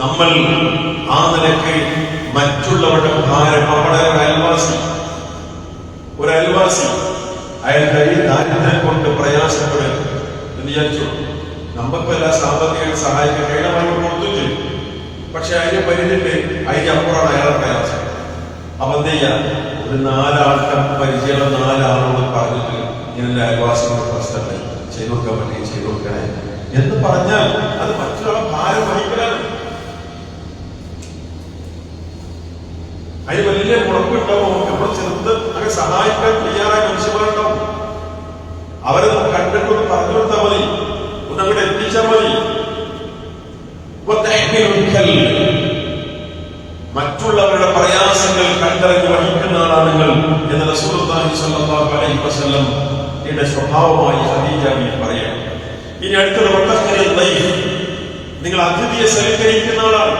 നമ്മൾ ആ നിലക്ക് മറ്റുള്ളവരുടെ ഭാരം. നമ്മുടെ ഒരു അയൽവാസി അയാളുടെ ഈ ദാരിദ്ര്യം കൊണ്ട് പ്രയാസപ്പെടുക എന്ന് വിചാരിച്ചു. നമുക്കല്ല സാമ്പത്തിക സഹായിക്കാൻ കഴിയണമായി കൊടുത്തു ചെയ്യും. പക്ഷെ അതിന് പരിധിണ്ട്, അതിനപ്പുറമാണ് അയാളെ പ്രയാസം. അപ്പൊ എന്ത് ചെയ്യാ, ഒരു 4 ആൾക്ക് പരിചയമുള്ള 4 ആളോട് പറഞ്ഞിട്ട് ഇങ്ങനെ അയൽവാസികളുടെ പ്രശ്നത്തെ ചെയ്തു കൊടുക്കാൻ പറ്റുകയും ചെയ്തു കൊടുക്കണേ എന്ന് പറഞ്ഞാൽ അത് മറ്റുള്ള ഭാരം വഹിക്കലാണ്. അതിന് വലിയ മുടക്കുണ്ടാവും. നമ്മൾ ചെറുത് അങ്ങനെ സഹായിക്കാൻ തയ്യാറായ മനുഷ്യന്മാരുണ്ടാവും. അവരെ കണ്ടിട്ടൊന്ന് പറഞ്ഞു കൊടുത്താൽ മതി, ഒന്ന് അങ്ങോട്ട് എത്തിച്ചാൽ മതി. മറ്റുള്ളവരുടെ പ്രയാസങ്ങൾ കണ്ടറിഞ്ഞ് വഹിക്കുന്ന ആളാണ് എന്ന് റസൂലുള്ളാഹി സ്വല്ലല്ലാഹു അലൈഹി വസല്ലം ഇതിന്റെ സ്വഭാവമായി ഖദീജ ബീവി പറയാം. ഇനി അടുത്തത്, നിങ്ങൾ അതിഥിയെ സൽക്കരിക്കുന്ന ആളാണ്.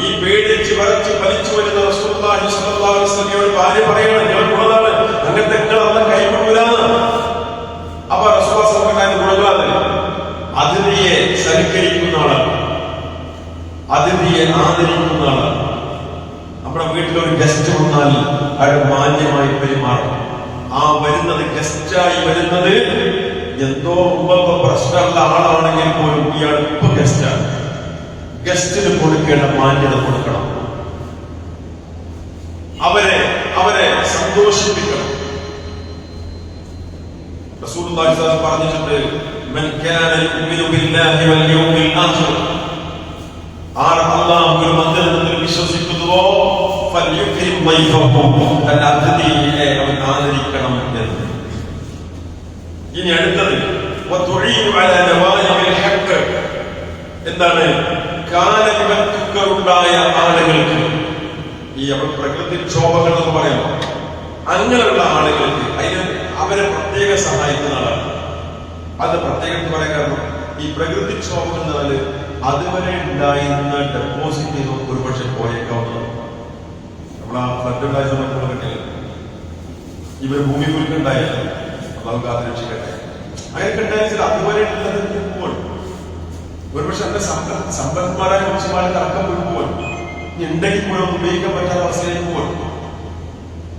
ഈ പേടിച്ച് വരച്ച് വലിച്ചു വരുന്ന റസൂലുള്ളാഹി സ്വല്ലല്ലാഹു അലൈഹി വസല്ലമയുടെ ഭാര്യ പറയണം, നിങ്ങൾക്കുള്ളതാണ്, അങ്ങനത്തെ നിങ്ങളെല്ലാം കൈവിടൂലാണ്. അപ്പൊ റസൂലുള്ളാഹി ഗുണങ്ങളാണ്. അതിഥിയെ സൽക്കരിക്കുന്ന ആളാണ്, അതിഥിയെ ആദരിക്കുന്ന ആളാണ്. നമ്മുടെ വീട്ടിലൊരു ഗസ്റ്റ് വന്നാൽ അയാൾ മാന്യമായി പെരുമാറും. ആ വരുന്നത് ഗസ്റ്റായി വരുന്നത് എന്തോ മുമ്പ് പ്രശ്നമുള്ള ആളാണെങ്കിൽ പോലും ഇയാൾ ഇപ്പൊ ഗസ്റ്റാണ്. ഗസ്റ്റിന് കൊടുക്കേണ്ട മാന്യത കൊടുക്കണം. അവരെ സന്തോഷിപ്പിക്കണം. റസൂലുള്ളാഹി സ്വല്ലല്ലാഹു അലൈഹി വസല്ലം പറഞ്ഞിട്ടുണ്ട്, മൻ കാന യുമിനു ബില്ലാഹി വൽ യൗമിൽ ആഖിർ, ആർ അല്ലാഹുവിൽ മദ്ദത്തിൽ വിശ്വസിക്കുന്നുവോ ഫൽയുക്രിം ദൈഫഹു, തന്റെ അതിഥിയെ അവൻ ആദരിക്കണം എന്ന്. ഇനി അടുത്തത്, വതുഈനു അലാ നവായിൽ ഹഖ്, എന്താണ്, കാലവിപത്തുകളുണ്ടായ ആളുകൾക്ക്, ഈ പ്രകൃതിക്ഷോഭങ്ങൾ എന്ന് പറയുമ്പോൾ അങ്ങനെയുള്ള ആളുകൾക്ക് അവരെ പ്രത്യേക സഹായിക്കുന്ന ആളാണ്. അത് പ്രത്യേകം പറയാൻ കാരണം, ഈ പ്രകൃതിക്ഷോഭം എന്നാൽ അതുവരെ ഉണ്ടായിരുന്ന ഡെപ്പോസിറ്റ് ഒരു പക്ഷെ പോയേക്കാവുന്നത്. നമ്മളാ ഫ്ലഡ് ഉണ്ടായ സമയത്തുള്ള കിട്ടില്ല, ഇവർ ഭൂമി കുലുക്കുണ്ടായാലും അള്ളാഹു കാത്തുരക്ഷിക്കട്ടെ, അങ്ങനെ ഉണ്ടായാൽ അതുവരെ ഉള്ളത് ഒരുപക്ഷെ എന്റെ സമ്പന്നന്മാരായ മനുഷ്യന്മാരെ തർക്കം വീഴുമ്പോൾ ഉണ്ടെങ്കിൽ പോലും ഉപയോഗിക്കാൻ പറ്റാത്ത അവസ്ഥയിലേക്ക് പോകും.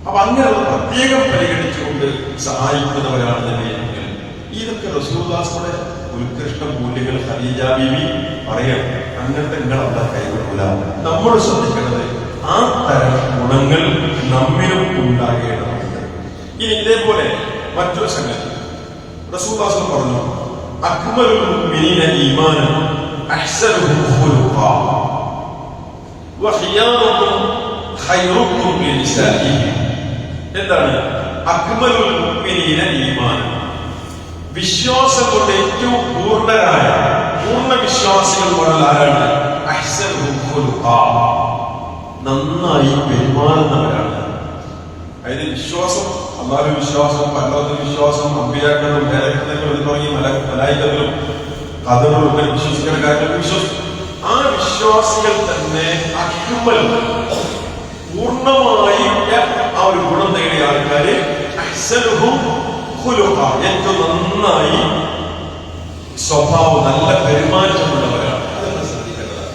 അപ്പൊ അങ്ങനെയുള്ള പ്രത്യേകം പരിഗണിച്ചുകൊണ്ട് സഹായിക്കുന്നവരാണ് തന്നെയെങ്കിൽ ഇതൊക്കെ റസൂലുള്ളാഹിയുടെ ഉത്കൃഷ്ട മൂല്യങ്ങൾ ഖദീജ ബീവി പറയാം. അങ്ങനത്തെ നിങ്ങളെന്താ കൈവിടൂല. നമ്മൾ ശ്രദ്ധിക്കേണ്ടത് ആ തരം ഗുണങ്ങൾ നമ്മിലും ഉണ്ടാകേണ്ടതുണ്ട്. ഇനി ഇതേപോലെ മറ്റൊരു സംഗതി റസൂലുള്ളാഹി പറഞ്ഞു, അക്മലുൽ മുഅ്മിനീന ഈമാനൻ അഹ്സനുഹും ഖുലുഖാ വഖിയാറുകും ഖൈറുകും ലിനിസാഇഹിം. എന്താണ് അക്മലുൽ മുഅ്മിനീന ഈമാനൻ? വിശ്വാസം കൊണ്ട് ഏറ്റവും പൂർണ്ണരായ പൂർണ്ണ വിശ്വാസികൾ കൊണ്ട് ആരാണ്? അഹ്സനുഹും ഖുലുഖാ, നന്നായി പെരുമാറുന്നവരാണ്. അതായത് വിശ്വാസം, അല്ലാഹു വിശ്വാസം, പരലോക വിശ്വാസം, അമ്പിയാക്കളും മലക്കുകളും തുടങ്ങി മലായികകളും ഖദറിലും വിശ്വസിക്കുന്ന കാര്യങ്ങൾ വിശ്വസിക്കും. ആ വിശ്വാസികൾ തന്നെ അക്മൽ പൂർണ്ണമായി ആ ഒരു ഗുണം നേടിയ ആൾക്കാര് അഹ്സനുഹും ഖുലുഖാ, ഏറ്റവും നന്നായി സ്വഭാവം, നല്ല പെരുമാറ്റമുള്ളവരാണ്. അതൊക്കെ ശ്രദ്ധിക്കേണ്ടതാണ്.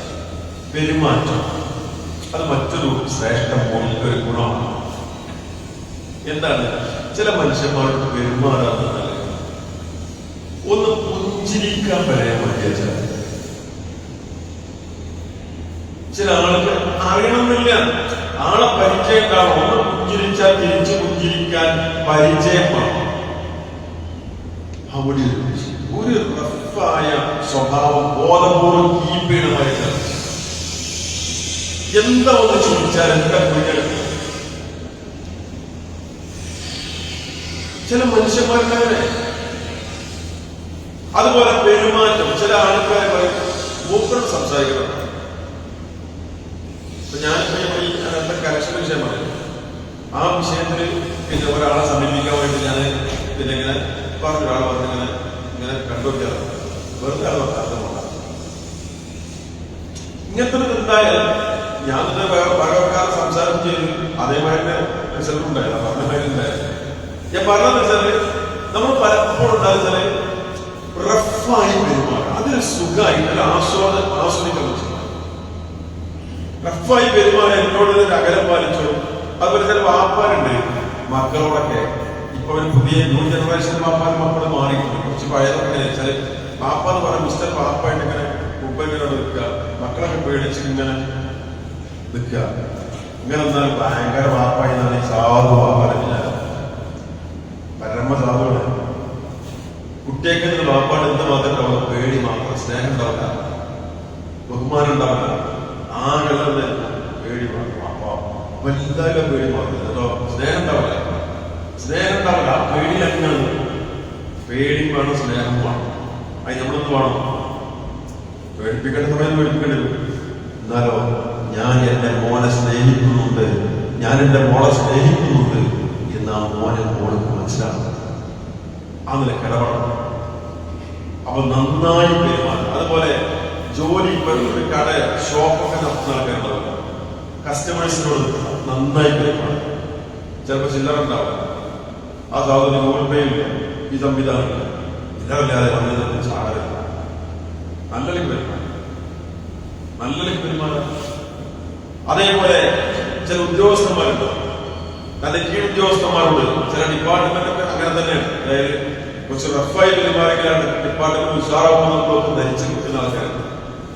പെരുമാറ്റം അത് മറ്റൊരു ശ്രേഷ്ഠ ഒരു ഗുണമാണ്. എന്താണ്? ചില മനുഷ്യന്മാരോട് പെരുമാറാൻ ഒന്ന് പുഞ്ചിരിക്കാൻ വരെ മതിയ ചില ആളുകൾ അറിയണമെന്നില്ല, ആളെ പരിചയം കാണും. ഒന്ന് പുഞ്ചിരിച്ചാൽ തിരിച്ചു പുഞ്ചിരിക്കാൻ പരിചയമാണ്. അവിടെ ഒരു റഫായ സ്വഭാവം ബോധപൂർവ്വം കീപ്പ് ചെയ്യണമായ എന്താ ഒന്ന് ചോദിച്ചാൽ എന്താ കുഞ്ഞെടുക്കും. ചില മനുഷ്യന്മാരുടെ അതുപോലെ പെരുമാറ്റം. ചില ആൾക്കാരെ പറയും മൂപ്പരോട് സംസാരിക്കണം. ഞാനിപ്പോ എന്താ കലക്ഷൻ വിഷയം പറയും. ആ വിഷയത്തിൽ പിന്നെ ഒരാളെ സമീപിക്കാൻ വേണ്ടി ഞാൻ പിന്നെ ഇങ്ങനെ ഒരാൾ പറഞ്ഞിങ്ങനെ ഇങ്ങനെ കണ്ടുവയ്ക്കാറ്. വെറുതെ ആൾ അർത്ഥമുണ്ട. ഇങ്ങനത്തെ ഒരു എന്തായാൽ ഞാൻ തന്നെ പകർക്കാതെ സംസാരം ചെയ്തു. അതേമാതിരി റിസൾട്ട് ഉണ്ടായില്ല, പറഞ്ഞമാതിരി ഉണ്ടായിരുന്നു. ഞാൻ പറഞ്ഞതെന്ന് വെച്ചാല് നമ്മൾ പലപ്പോഴും ഉണ്ടാകുന്ന റഫായി പെരുമാറുക, അതൊരു സുഖമായി ഒരു ആസ്വദിക്കാൻ പറ്റും. റഫായി പെരുമാറി എന്നോട് അകലം പാലിച്ചു. അതുപോലെ ചില വാപ്പാരുണ്ട് മക്കളോടൊക്കെ. ഇപ്പൊ ഒരു പുതിയ ന്യൂ ജനറേഷൻ വാപ്പാനും മക്കള് മാറിയിട്ടുണ്ട്. കുറച്ച് പഴയതൊക്കെ വെച്ചാൽ വാപ്പ എന്ന് പറഞ്ഞ മിസ്റ്റർ വാപ്പായിട്ട് ഇങ്ങനെ ഉപ്പനോട് നിൽക്കുക, മക്കളൊക്കെ പേടിച്ച് ഇങ്ങനെ നിൽക്കുക. ഇങ്ങനെ എന്നാൽ ഭയങ്കര വാപ്പായി എന്നാണ് ഈ സാധു വാപ്പാടില്ല, പരമ സാധുവാണ്. കുട്ടിയൊക്കെ വാപ്പാട് എന്ത് മാത്രം ഉണ്ടാവില്ല, പേടി മാത്രം, സ്നേഹം ഉണ്ടാവില്ല, ബഹുമാനം ഉണ്ടാവില്ല, ആകെ പേടി മാത്രം. അപ്പൊ വലുതായ പേടി മാത്രം കേട്ടോ, സ്നേഹം ഉണ്ടാവില്ല. സ്നേഹം ഉണ്ടാവില്ല, ആ പേടി അങ്ങനെ. പേടി വേണം, സ്നേഹം വേണം. അത് നമ്മളൊന്ന് വേണം. പേടിപ്പിക്കേണ്ട സമയത്ത് പേടിപ്പിക്കേണ്ടത്. എന്നാലോ ഞാൻ എന്റെ മോനെ സ്നേഹിക്കുന്നുണ്ട്, ഞാൻ എന്റെ മോളെ സ്നേഹിക്കുന്നുണ്ട് എന്ന് ആ മോനെ മോൾക്ക് മനസ്സിലാക്കണം. ആ നിലക്ക് ഇടപെടണം. അപ്പൊ നന്നായി പെരുമാറും. അതുപോലെ ജോലി, ഇപ്പൊ ഒരു കട ഷോപ്പൊക്കെ നടത്തുന്ന ആൾക്കാരുണ്ടാവില്ല, കസ്റ്റമേഴ്സിനോട് നന്നായി പെരുമാറും. ചിലപ്പോൾ ചില്ലറ ഉണ്ടാവില്ല, ആ സാധനം ഗൂഗിൾ പേ ഇല്ല, ഈ സംവിധാനം ഇല്ല, ചിലവില്ലാതെ വന്നത് ചാടല്ല. നല്ലലേക്ക് പെരുമാറും, നല്ലലേക്ക് പെരുമാറും. അതേപോലെ ചില ഉദ്യോഗസ്ഥന്മാരുണ്ട്, തന്റെ കീഴ് ഉദ്യോഗസ്ഥന്മാരോട് ചില ഡിപ്പാർട്ട്മെന്റ് ഒക്കെ അങ്ങനെ തന്നെയാണ്. അതായത് കുറച്ച് റഫായി പെരുമാറിയാണ് ഡിപ്പാർട്ട്മെന്റ് ഉഷാറാവുന്നതൊക്കെ ധരിച്ചു കിട്ടുന്ന ആൾക്കാരുണ്ട്.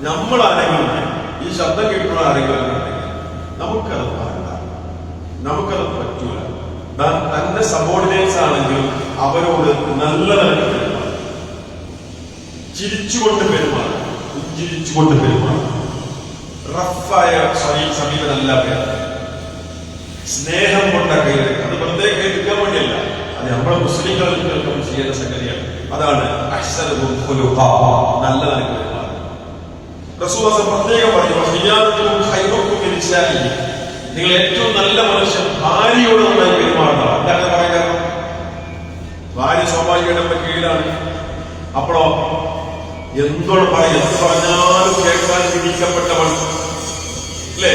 നമ്മളാരെങ്കിലും ഈ ശബ്ദം കേൾക്കുന്ന ആരെങ്കിലും നമുക്കത് പാടില്ല, നമുക്കത് പറ്റൂല. തന്റെ സബോർഡിനേറ്റ്സ് ആണെങ്കിലും അവരോട് നല്ല നിലക്ക് പെരുമാറും, ചിരിച്ചുകൊണ്ട് പെരുമാറും, പുഞ്ചിരിച്ചുകൊണ്ട് പെരുമാറും. റഫായ സമീപനല്ല പേര്. സ്നേഹം കൊണ്ട കയ്യിലെടുക്കുക. അത് വെറുതെ കയ്യിലെടുക്കാൻ വേണ്ടിയല്ല, അത് നമ്മുടെ മുസ്ലിങ്ങൾക്കും ചെയ്യുന്ന സംഗതിയാണ്. അതാണ് അഹ്സനുഹും ഖുലുഖാ, നല്ല നിലക്ക് പെരുമാറും. റസൂലുള്ളാഹി പ്രത്യേകം പറഞ്ഞു, നിങ്ങൾ ഏറ്റവും നല്ല മനുഷ്യൻ ഭാര്യയോട് നന്നായി പെരുമാറുന്നതാണ്. എന്താണ് പറയാൻ കാരണം? ഭാര്യ സ്വാഭാവികമായിട്ട് നമ്മുടെ കീഴിലാണ്. അപ്പോഴോ എന്തോട് പറയും, എന്ത് പറഞ്ഞാലും കേൾക്കാൻ വിധിക്കപ്പെട്ടവൻ അല്ലേ?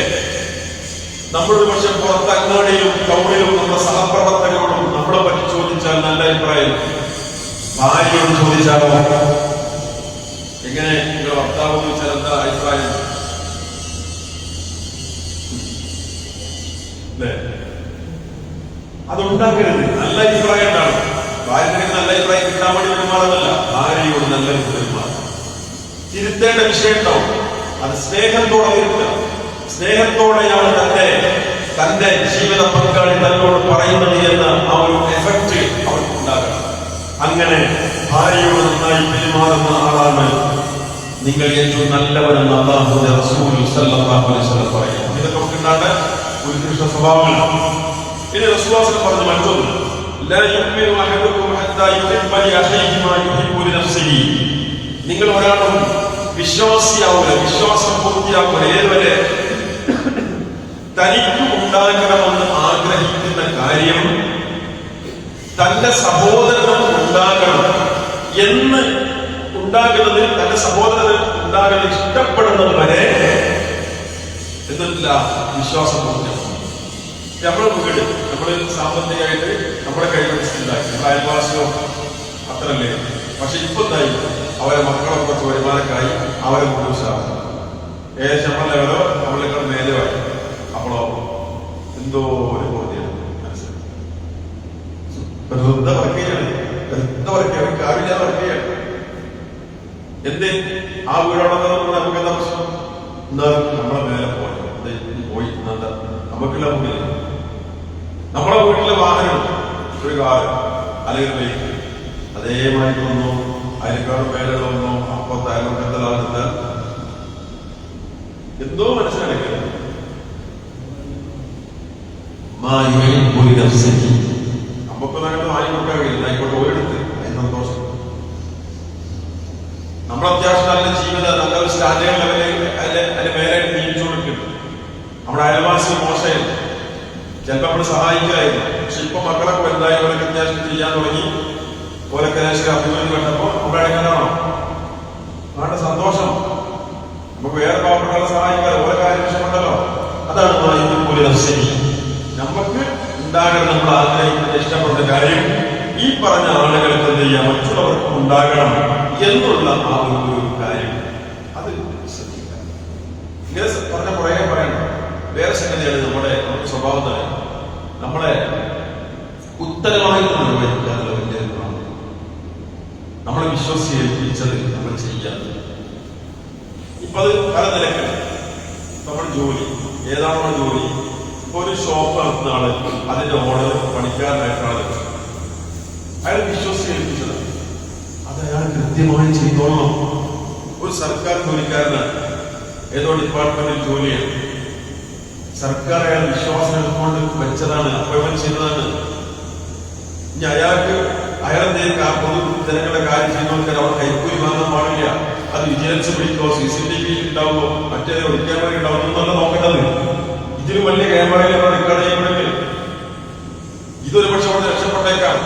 നമ്മളൊരു പക്ഷെ പുറത്ത് അങ്ങാടിയിലും ടൗണിലും നമ്മുടെ സഹപ്രവർത്തകരോടും നമ്മളെ പറ്റി ചോദിച്ചാൽ നല്ല അഭിപ്രായം. ഭാര്യയോട് ചോദിച്ചാലോ എങ്ങനെ നിങ്ങളുടെ ഭർത്താവ് ചോദിച്ചാൽ എന്താ അഭിപ്രായം? ഉണ്ടാകരുത്. നല്ല അഭിപ്രായം ഉണ്ടാവും. ഭാര്യയ്ക്ക് നല്ല അഭിപ്രായം കിട്ടാൻ വേണ്ടി പെരുമാറുന്നല്ല, ഭാര്യയോട് നല്ല പെരുമാറും. തിരുത്തേണ്ട വിഷയം ഉണ്ടാവും, അത് സ്നേഹത്തോടെ തിരുത്തുക. സ്നേഹത്തോടെയാണ് തന്റെ ജീവിത പങ്കാളി തന്നോട് പറയുന്നത് എന്ന ആ ഒരു എഫക്റ്റ് അവർക്ക് ഉണ്ടാകണം. അങ്ങനെ ഭാര്യയോട് നന്നായി പെരുമാറുന്ന ആളാണ് നിങ്ങൾ ഏറ്റവും നല്ലവരെന്ന് അല്ലാഹുവിന്റെ റസൂൽ സല്ലല്ലാഹു അലൈഹി വസല്ലം പറയുന്നു. ഇതൊക്കെ ഉണ്ടാകേണ്ട ഉത്കൃഷ്ട സ്വഭാവങ്ങളാണ്. ഇനി റസൂൽ പറഞ്ഞ മറ്റൊന്ന്, ലാ യുഅ്മിനു അഹദുകും ഹത്താ യുഹിബ്ബ ലിഅഖീഹി മാ യുഹിബ്ബു ലിനഫ്സിഹി. നിങ്ങൾ ഒരാളും വിശ്വാസിയാവുക, വിശ്വാസം പൂർത്തിയാക്കുക ഏതുവരെ തനിക്ക് ഉണ്ടാകണമെന്ന് ആഗ്രഹിക്കുന്ന കാര്യം തന്റെ സഹോദരനും ഉണ്ടാകണം എന്ന് ഉണ്ടാകുന്നത്, തന്റെ സഹോദരന് ഉണ്ടാകുന്നത് ഇഷ്ടപ്പെടുന്നത് വരെ എന്നില്ല വിശ്വാസം പൂർത്തിയാക്കും. നമ്മുടെ വീട് നമ്മൾ സാമ്പത്തികമായിട്ട് നമ്മുടെ കൈവരിച്ചിട്ടുണ്ടാക്കി, നമ്മുടെ അയൽവാസിയോ അത്രല്ലേ. പക്ഷെ ഇപ്പൊ എന്തായി, അവരെ മക്കളെ കുറച്ച് വരുമാനക്കായി അവരെ ഉത്സാഹം ഏകദേശം നമ്മളെ ലെവലോ നമ്മളെക്കാൾ മേലുമായി. അപ്പോഴോ എന്തോ ഒരു ബോധ്യം മനസ്സിലായി, വെറുതെ വർക്ക് ചെയ്യാണ്, വെറുതെ വർക്ക് ചെയ്യാൻ കാര്യമില്ലാതെ വർക്ക് ചെയ്യാണ്. എന്ത് ആ വീടോടെ നമുക്ക് എന്താ പ്രശ്നം? എന്താ നമ്മളെ മേലെ പോയി എന്താ നമുക്കുള്ള മുന്നിൽ നമ്മളെ വീട്ടിലെ വാഹനം, ഒരു കാറ് അല്ലെങ്കിൽ ബൈക്ക്, അതേമാതിരി വന്നു അയൽക്കാട് മേലെ വന്നു, അപ്പുറത്ത് അയൽവക്കത്തിലാണെന്നാൽ എന്തോ മനസ്സിലാക്കില്ല. നമുക്ക് അങ്ങനെ വാങ്ങി കൊടുക്കാൻ കഴിയില്ല, ആയിക്കോട്ടെ ഓരെടുത്ത് അതിന് സന്തോഷം. നമ്മൾ അത്യാവശ്യം നല്ല ജീവിതം, നല്ല ഒരു സ്റ്റാൻഡേർഡ് ലെവലിൽ അതിന്റെ മേലെ ജീവിച്ചു കൊടുക്കുന്നു. നമ്മുടെ അയൽവാസി മോശമായിരുന്നു, ചിലപ്പോൾ നമ്മൾ സഹായിക്കായിരുന്നു. പക്ഷെ ഇപ്പൊ മക്കളൊക്കെ വലുതായി, ഓരൊക്കെ അത്യാവശ്യം ചെയ്യാൻ തുടങ്ങി, ഓരൊക്കെ അഭിമാനി കണ്ടപ്പോ നമ്മുടെ അടങ്ങാനാണോ വേണ്ട സന്തോഷം. നമുക്ക് വേറെ പാവപ്പെട്ടവരെ സഹായിക്കാതെ ഓരോ കാര്യം ഇഷ്ടപ്പെട്ടല്ലോ. അതാണ് നമുക്ക് ഉണ്ടാകണം, നമ്മൾ ആഗ്രഹിക്കുന്ന ഇഷ്ടപ്പെടുന്ന കാര്യം ഈ പറഞ്ഞ ആളുകൾക്ക് എന്ത് ചെയ്യാം, മറ്റുള്ളവർക്ക് ഉണ്ടാകണം എന്നുള്ള ആ ഒരു കാര്യം അത് ശ്രദ്ധിക്കുക. ഇങ്ങനെ പറഞ്ഞ കുറേ പറയണം. വേറെ സംഗതിയാണ് നമ്മുടെ സ്വഭാവം തന്നെ, നമ്മളെ ഉത്തരവാദിത്വം നിർവഹിക്കാനുള്ള വലിയ നമ്മളെ വിശ്വസിച്ചത് നമ്മൾ ചെയ്യാൻ. ഇപ്പൊ അത് പല നിലക്കാണ്. നമ്മുടെ ജോലി ഏതാണ്, നമ്മുടെ ജോലി ഇപ്പൊ ഒരു ഷോപ്പ് നടത്തുന്ന ആള്, അതിന്റെ ഓർഡർ പണിക്കാരനായിട്ടാണ് അയാൾ വിശ്വസിച്ചതാണ്, അത് അയാൾ കൃത്യമായി ചെയ്തോളണം. ഒരു സർക്കാർ ജോലിക്കാരനാണ്, ഏതോ ഡിപ്പാർട്ട്മെന്റിൽ ജോലിയാണ്, സർക്കാർ അയാൾ വിശ്വാസം എടുത്തുകൊണ്ട് വെച്ചതാണ്, അപ്പോയിന്റ്മെന്റ് ചെയ്തതാണ്. ഇനി അയാളെന്തേലും പൊതു ജനങ്ങളുടെ കാര്യം ചെയ്യുന്നവർക്ക് അവിടെ കൈക്കൂലി വാങ്ങാൻ പാടില്ല. അത് വിജിലൻസ് പിടിക്കോ, CCTV ഉണ്ടാവുമോ, മറ്റേത് ഒളിക്യാമറ ഉണ്ടാവും എന്നല്ല നോക്കേണ്ടത്. ഇതിന് വലിയ ക്യാമറയിൽ റെക്കോർഡ് ചെയ്യപ്പെടുമെങ്കിൽ ഇതൊരു പക്ഷെ അവിടെ രക്ഷപ്പെട്ടേക്കാം.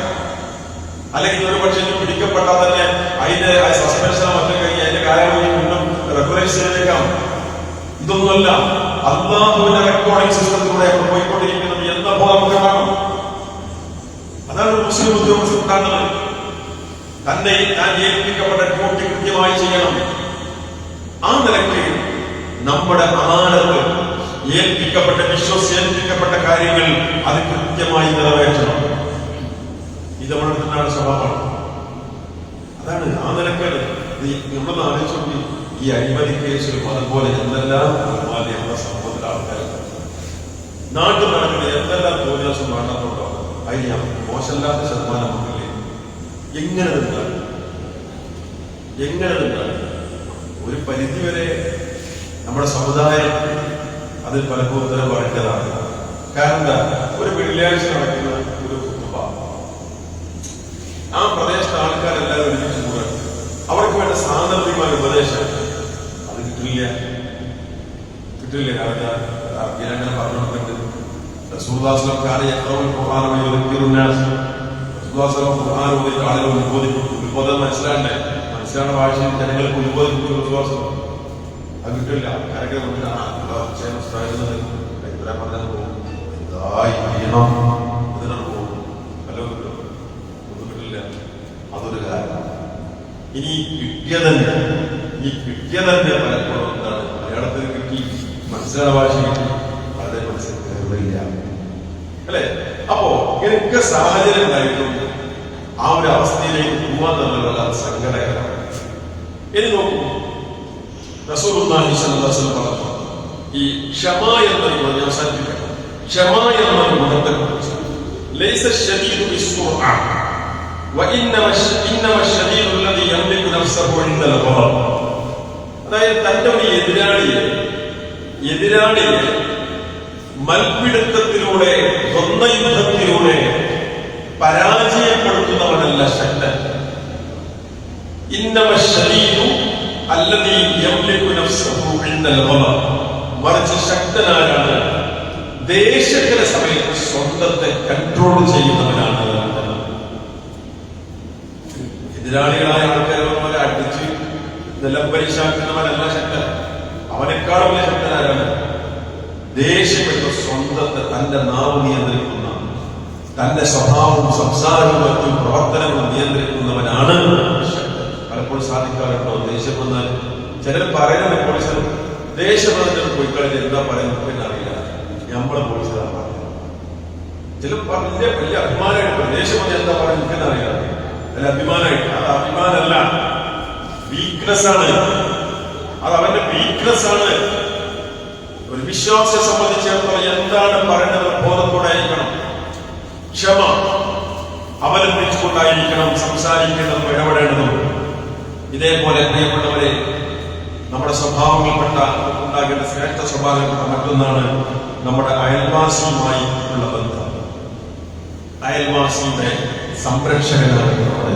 അല്ലെങ്കിൽ ഇതൊരു പക്ഷെ പിടിക്കപ്പെട്ടാൽ തന്നെ അതിന്റെ സസ്പെൻഷനോ മറ്റും കഴിഞ്ഞ് അതിന്റെ കാലാവധി വീണ്ടും റെഗുലേഷൻ ചെയ്തേക്കാം. ഇതൊന്നുമല്ല, അല്ലാഹുവിന്റെ റെക്കോർഡിംഗ് സിസ്റ്റത്തിലൂടെ പോയിക്കൊണ്ടിരിക്കുന്നത് എന്ന ബോധം നമുക്ക് കാണാം. അതാണ് ഒരു മുസ്ലിം ഉദ്യോഗസ്ഥർ ഉണ്ടാകുന്നത്. തന്നെ താൻ ഏൽപ്പിക്കപ്പെട്ട ഡ്യൂട്ടി കൃത്യമായി ചെയ്യണം. ആ നിലയ്ക്ക് നമ്മുടെ അമാനത്ത് ഏൽപ്പിക്കപ്പെട്ട കാര്യങ്ങൾ അത് കൃത്യമായി നിറവേറ്റണം. ഇത് നമ്മുടെ അടുത്തുണ്ടാകുന്ന സ്വഭാവമാണ്. അതാണ് ആ നിലക്കാണ് നമ്മളൊന്ന് ആലോചിച്ചു. ഈ അഴിമതി കേസിലും അതുപോലെ എന്തെല്ലാം നമ്മുടെ സമൂഹത്തിലെ ആൾക്കാരുണ്ട്, നാട്ടിൽ നടക്കുന്ന എന്തെല്ലാം തോന്നിയാസം വേണ്ടതുണ്ടോ അതിന് മോശമില്ലാത്ത ശതമാനം നമുക്കില്ലേ. എങ്ങനെ നിന്നാണ് ഒരു പരിധിവരെ നമ്മുടെ സമുദായം അതിൽ പലപ്പോഴും ഉത്തരം പറയേണ്ടതാണ്. കാരണം എന്താ, ഒരു വെള്ളിയാഴ്ച നടക്കുന്ന ഒരു കുത്തുബ, ആ പ്രദേശത്തെ ആൾക്കാരെല്ലാവരും ഒരുമിച്ച് കൂടാൻ അവർക്ക് വേണ്ട സാന്ദർഭികമായ ഉപദേശം അത് കിട്ടില്ല. അങ്ങനെ പറഞ്ഞുകൊടുക്കുന്നുണ്ട്. ആളുകൾ ഉത്ബോധം മനസ്സിലാണ്ടേ, മനസ്സിലാവുന്ന ഭാഷയിൽ ജനങ്ങൾക്ക് ഉത്ബോധിപ്പിച്ചു വിശ്വാസം അത് കിട്ടില്ല. ആരൊക്കെ പറഞ്ഞത് പോകും, ഇതിനാണ് പോകും, പല കിട്ടും, ഒന്നും കിട്ടില്ല. അതൊരു കാരണം. ഇനി കിട്ടിയതന്നെ പലപ്പോഴും എന്താണ്, മലയാളത്തിൽ കിട്ടി, മനസ്സിലാവുന്ന ഭാഷ കിട്ടി, വളരെ മനസ്സിൽ കയറില്ല അല്ലെ. അപ്പോ ഇങ്ങനെയൊക്കെ സാഹചര്യം ഉണ്ടായിട്ടും ആ ഒരു അവസ്ഥയിലേക്ക് പോവാന്നുള്ളത് സങ്കടകരമാണ്. ഇനി നോക്കൂ, റസൂലുള്ളാഹി സ്വല്ലല്ലാഹു അലൈഹി വസല്ലം പറഞ്ഞു ഈ ക്ഷമ എന്നൊരു ഗുണം ഞാൻ ശ്രദ്ധിക്കണം. ക്ഷമ എന്നൊരു ഗുണത്തെ കുറിച്ച് ലൈസ ശദീദു ബിസ്സുർഅ വഇന്നമ ശദീദു അല്ലദീ യംലികു നഫ്സഹു ഇൻദൽ ഖദർ. അതായത് തന്റെ ഒരു എതിരാളിയെ മൽപിടുത്തത്തിലൂടെ ദ്വന്ദ്വയുദ്ധത്തിലൂടെ പരാജയപ്പെടുത്തുന്നവനല്ല ശക്തൻ. ഇന്നമ ശദീദു അല്ലദീ യംലികു നഫ്സഹു ഇൻദൽ ഖദർ. മറിച്ച് ശക്തനാരാണ്? ദേഷ്യത്തിന്റെ സമയത്ത് സ്വന്തത്തെ കൺട്രോൾ ചെയ്യുന്നവനാണ്. എതിരാളികളായ ആൾക്കാരെ അടിച്ച് നിലംപരിശാക്കുന്നവനല്ല ശക്തൻ. അവനേക്കാളും വലിയ ശക്തനാരാണ്? ദേഷ്യപ്പെട്ട് സ്വന്തത്തെ, തന്റെ നാവ് നിയന്ത്രിക്കുന്ന, തന്റെ സ്വഭാവവും സംസാരവും മറ്റും പ്രവർത്തനങ്ങളും നിയന്ത്രിക്കുന്നവനാണ് ശക്തൻ. പലപ്പോഴും സാധിക്കാറുണ്ടോ? ദേഷ്യം വന്നാൽ ചിലർ പറയുന്നത് പോലീസ് ദേഷ്യം വന്നിട്ട് പോയി കളഞ്ഞ് എന്താ പറയുന്നത് അറിയില്ല. നമ്മളെ പോലീസുകാർ പറയുന്നത് ചില വലിയ വലിയ അഭിമാനമായിട്ട് ദേഷ്യം വന്ന് എന്താ പറയുന്നത് അറിയില്ല. അല്ല അഭിമാനമായിട്ട്, അത് അഭിമാനമല്ല, വീക്ക്നെസ് ആണ്. അത് അവന്റെ വീക്ക്നെസ് ആണ്. ഒരു വിശ്വാസിയെ സംബന്ധിച്ചിടത്തോളം എന്താണ് പറയുന്നത് ബോധത്തോടെ ആയിരിക്കണം. ക്ഷമ അവലംബിച്ചുകൊണ്ടായിരിക്കണം സംസാരിക്കുന്നതും ഇടപെടേണ്ടതും. ഇതേപോലെ പ്രിയപ്പെട്ടവരെ, നമ്മുടെ സ്വഭാവങ്ങൾപ്പെട്ട ഉണ്ടാകേണ്ട ശ്രേഷ്ഠ സ്വഭാവങ്ങൾപ്പെട്ട മറ്റൊന്നാണ് നമ്മുടെ അയൽവാസിയുമായി ഉള്ള ബന്ധം. അയൽവാസിയുടെ സംരക്ഷകനാണ് നമ്മൾ,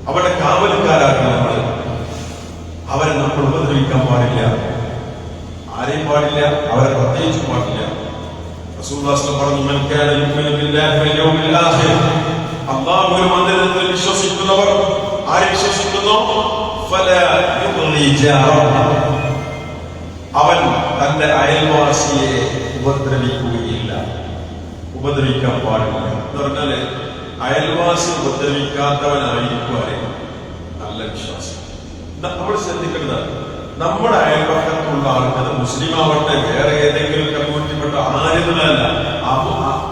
അവരുടെ കാവൽക്കാരാണ് നമ്മൾ. അവരെ നമ്മൾ ഉപദ്രവിക്കാൻ പാടില്ല, ആരെയും പാടില്ല, അവരെ പ്രത്യേകിച്ച് പാടില്ല. റസൂലുള്ളാഹി സ്വല്ലല്ലാഹു അലൈഹി വസല്ലം പറഞ്ഞു, മൻ കാന യുമിനു ബില്ലാഹി വൽ യൗമിൽ ആഖിർ, അല്ലാഹുവിൽ മന്ദിരത്തിൽ വിശ്വസിക്കുന്നവർ, ആരെ വിശ്വസിക്കുന്നു? ഫലാ യുഗ്നി ജാറഹു, അവൻ തന്റെ അയൽവാസിയെ ഉപദ്രവിക്കുകയില്ല, ഉപദ്രവിക്കാൻ പാടില്ല. എന്ന് പറഞ്ഞാല് അയൽവാസി ഉപദ്രവിക്കാത്തവനായിരിക്കുവാനേ നല്ല വിശ്വാസം. നമ്മൾ ശ്രദ്ധിക്കേണ്ടത്, നമ്മുടെ അയൽപക്കത്തുള്ള ആൾക്കാർ മുസ്ലിം ആവട്ടെ വേറെ ഏതെങ്കിലും കമ്മ്യൂണിറ്റിപ്പെട്ട ആരുകളല്ല,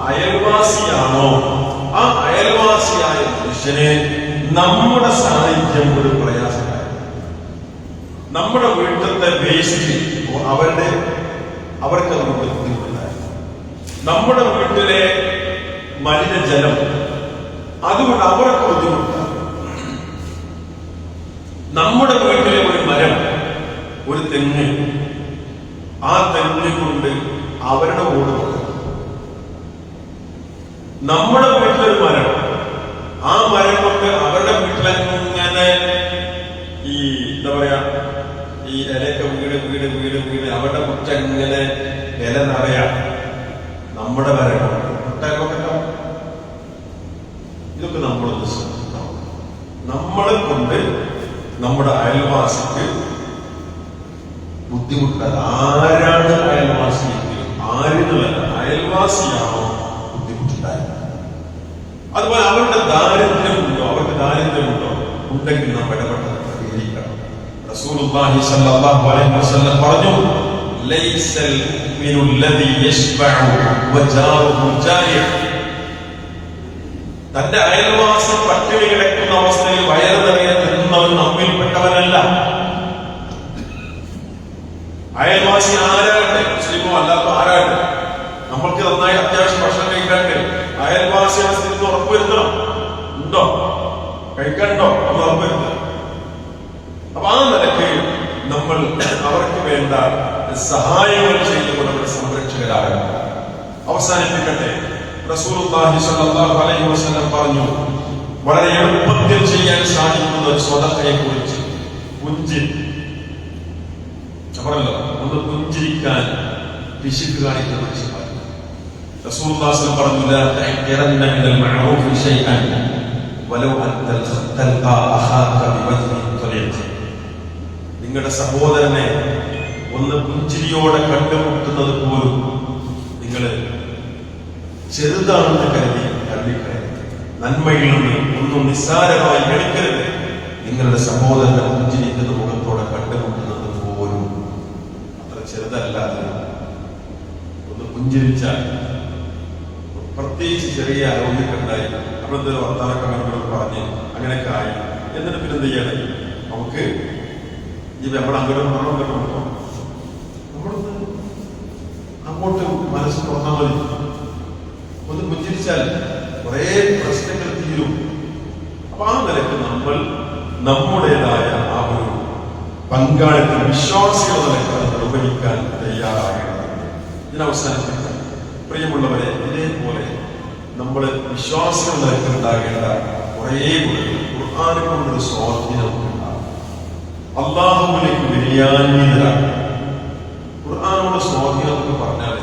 അയൽവാസിയാണോ ആ അയൽവാസിയായ മനുഷ്യനെ നമ്മുടെ സാന്നിധ്യം ഒരു പ്രയാസമായി. നമ്മുടെ വീട്ടിലത്തെ വേസ്റ്റ് അവർക്ക് നമുക്ക് ബുദ്ധിമുട്ടായി. നമ്മുടെ വീട്ടിലെ മലിനജലം അതുകൊണ്ട് അവർക്ക് ബുദ്ധിമുട്ടാണ്. നമ്മുടെ വീട്ടിലെ ഒരു മരം, ഒരു തെങ്ങ്, ആ തെങ്ങ് കൊണ്ട് അവരുടെ ഓട് നമ്മുടെ വീട്ടിലൊരു മരം, ആ മരം കൊണ്ട് അവരുടെ വീട്ടിലെങ്ങനെ ഈ എന്താ പറയാ ഈ ഇലയൊക്കെ വീട് വീട് വീട് വീട് അവരുടെ മുറ്റെങ്ങനെ ഇല നിറയാ. നമ്മുടെ മരം ഇതൊക്കെ നമ്മളൊന്ന് ശ്രദ്ധിക്കണം. നമ്മളെ കൊണ്ട് നമ്മുടെ അയൽവാസിക്ക് ബുദ്ധിമുട്ടാണ്. ആരാണ് അയൽവാസി എങ്കിലും ആരെന്നുമല്ല, അയൽവാസിയാണോ ബുദ്ധിമുട്ടുണ്ടായത്. അതുപോലെ അവരുടെ ദാരിദ്ര്യമുണ്ടോ, അവർക്ക് ദാരിദ്ര്യമുണ്ടോ ഉണ്ടെങ്കിൽ നാം ഇടപെട്ട് പരിഹരിക്കണം. റസൂലുള്ളാഹി സ്വല്ലല്ലാഹു അലൈഹി വസല്ലം പറഞ്ഞു, ലൈസൽ മുഅ്മിനു അല്ലദീ യശ്ബഉ വജാറുഹു ജായിഅ. തന്റെ അയൽവാസി പട്ടിണി കിടക്കുന്ന അവസ്ഥയിൽ വയറ് നിറയെ തിന്നുന്നവൻ നമ്മിൽപ്പെട്ടവനല്ല. അയൽവാസി ആരാകട്ടെ, മുസ്ലിമോ അല്ലാത്ത ആരാകട്ടെ, നമ്മൾക്ക് നന്നായി അത്യാവശ്യം ഭക്ഷണം കഴിക്കാണ്ട് അയൽവാസിയുടെ സ്ഥിതി ഉറപ്പുവരുത്തണം. ഉണ്ടോ, കഴിക്കണ്ടോ എന്ന് ഉറപ്പുവരുത്തണം. അപ്പൊ ആ നിലയ്ക്ക് നമ്മൾ അവർക്ക് വേണ്ട സഹായങ്ങൾ ചെയ്തുകൊണ്ട് അവരുടെ സംരക്ഷകരാകണം. അവസാനിപ്പിക്കട്ടെ, റസൂലുള്ളാഹി സ്വല്ലല്ലാഹു അലൈഹി വസല്ലം പറഞ്ഞു, വളരെ എളുപ്പത്തിൽ ചെയ്യാൻ സാധിക്കുന്ന ഒരു സ്വതക്കയെ കുറിച്ച്. പറഞ്ഞല്ലോ, ഒന്ന് പുഞ്ചിരിക്കാൻ പിശുക്ക് കാണിക്കുന്ന മനുഷ്യന്മാർ. റസൂലുള്ളാഹി സ്വല്ലല്ലാഹു പറഞ്ഞു, ലാ തഹ്ഖിറന്ന മിനൽ മഅറൂഫി ശൈഅൻ വലൗ അൻ തൽഖാ അഖാക ബിവജ്ഹിൻ ത്വലീഖ്. നിങ്ങളുടെ സഹോദരനെ ഒന്ന് പുഞ്ചിരിയോടെ കണ്ടുമുട്ടുന്നത് പോലും നിങ്ങൾ ചെറുതാണെന്ന് കരുതി തള്ളിക്കളയരുത്. നന്മയിൽ നിന്ന് ഒന്നും നിസ്സാരമായി ഗണിക്കരുത്. നിങ്ങളുടെ സഹോദരനെ പുഞ്ചിരിക്കുന്ന മുഖത്തോടെ കണ്ടുമുട്ടുന്നത് പോലും അത്ര ചെറുതല്ലാതെ ഒന്ന് പുഞ്ചിരിച്ചാൽ പ്രത്യേകിച്ച് ചെറിയ ആരോഗ്യമൊക്കെ ഉണ്ടായി, അപ്പോഴത്തെ വർത്താനക്രമങ്ങളൊക്കെ പറഞ്ഞ് അങ്ങനെയൊക്കെ ആയി. എന്നിട്ട് പിന്നെ എന്ത് ചെയ്യണം, നമുക്ക് ഈ നമ്മൾ അങ്ങോട്ട് നമ്മളൊന്ന് അങ്ങോട്ട് മനസ്സ് തുറന്നാൽ മതി. ഒന്ന് പുഞ്ചിരിച്ചാൽ കുറെ പ്രശ്നങ്ങൾ തീരും. അപ്പൊ ആ നിലയ്ക്ക് നമ്മൾ നമ്മുടേതായ ആ ഒരു പങ്കാളിത്തം വിശ്വാസികളുടെ നിലയ്ക്ക് നിർവഹിക്കാൻ തയ്യാറാകേണ്ടതുണ്ട്. ഇതിനവസാനിപ്പിക്കാൻ പ്രിയമുള്ളവരെ, ഇതേപോലെ നമ്മൾ വിശ്വാസികളുടെ നിലയ്ക്ക് ഉണ്ടാകേണ്ട കുറേ ഗുണങ്ങൾ ഖുർആനെ കൊണ്ടൊരു സ്വാധീനം ഉണ്ടാകും. അല്ലാഹുവിലേക്ക് വിനയാന്വിതരാണ്. ഖുർആനോട് സ്വാധീനം എന്ന് പറഞ്ഞാൽ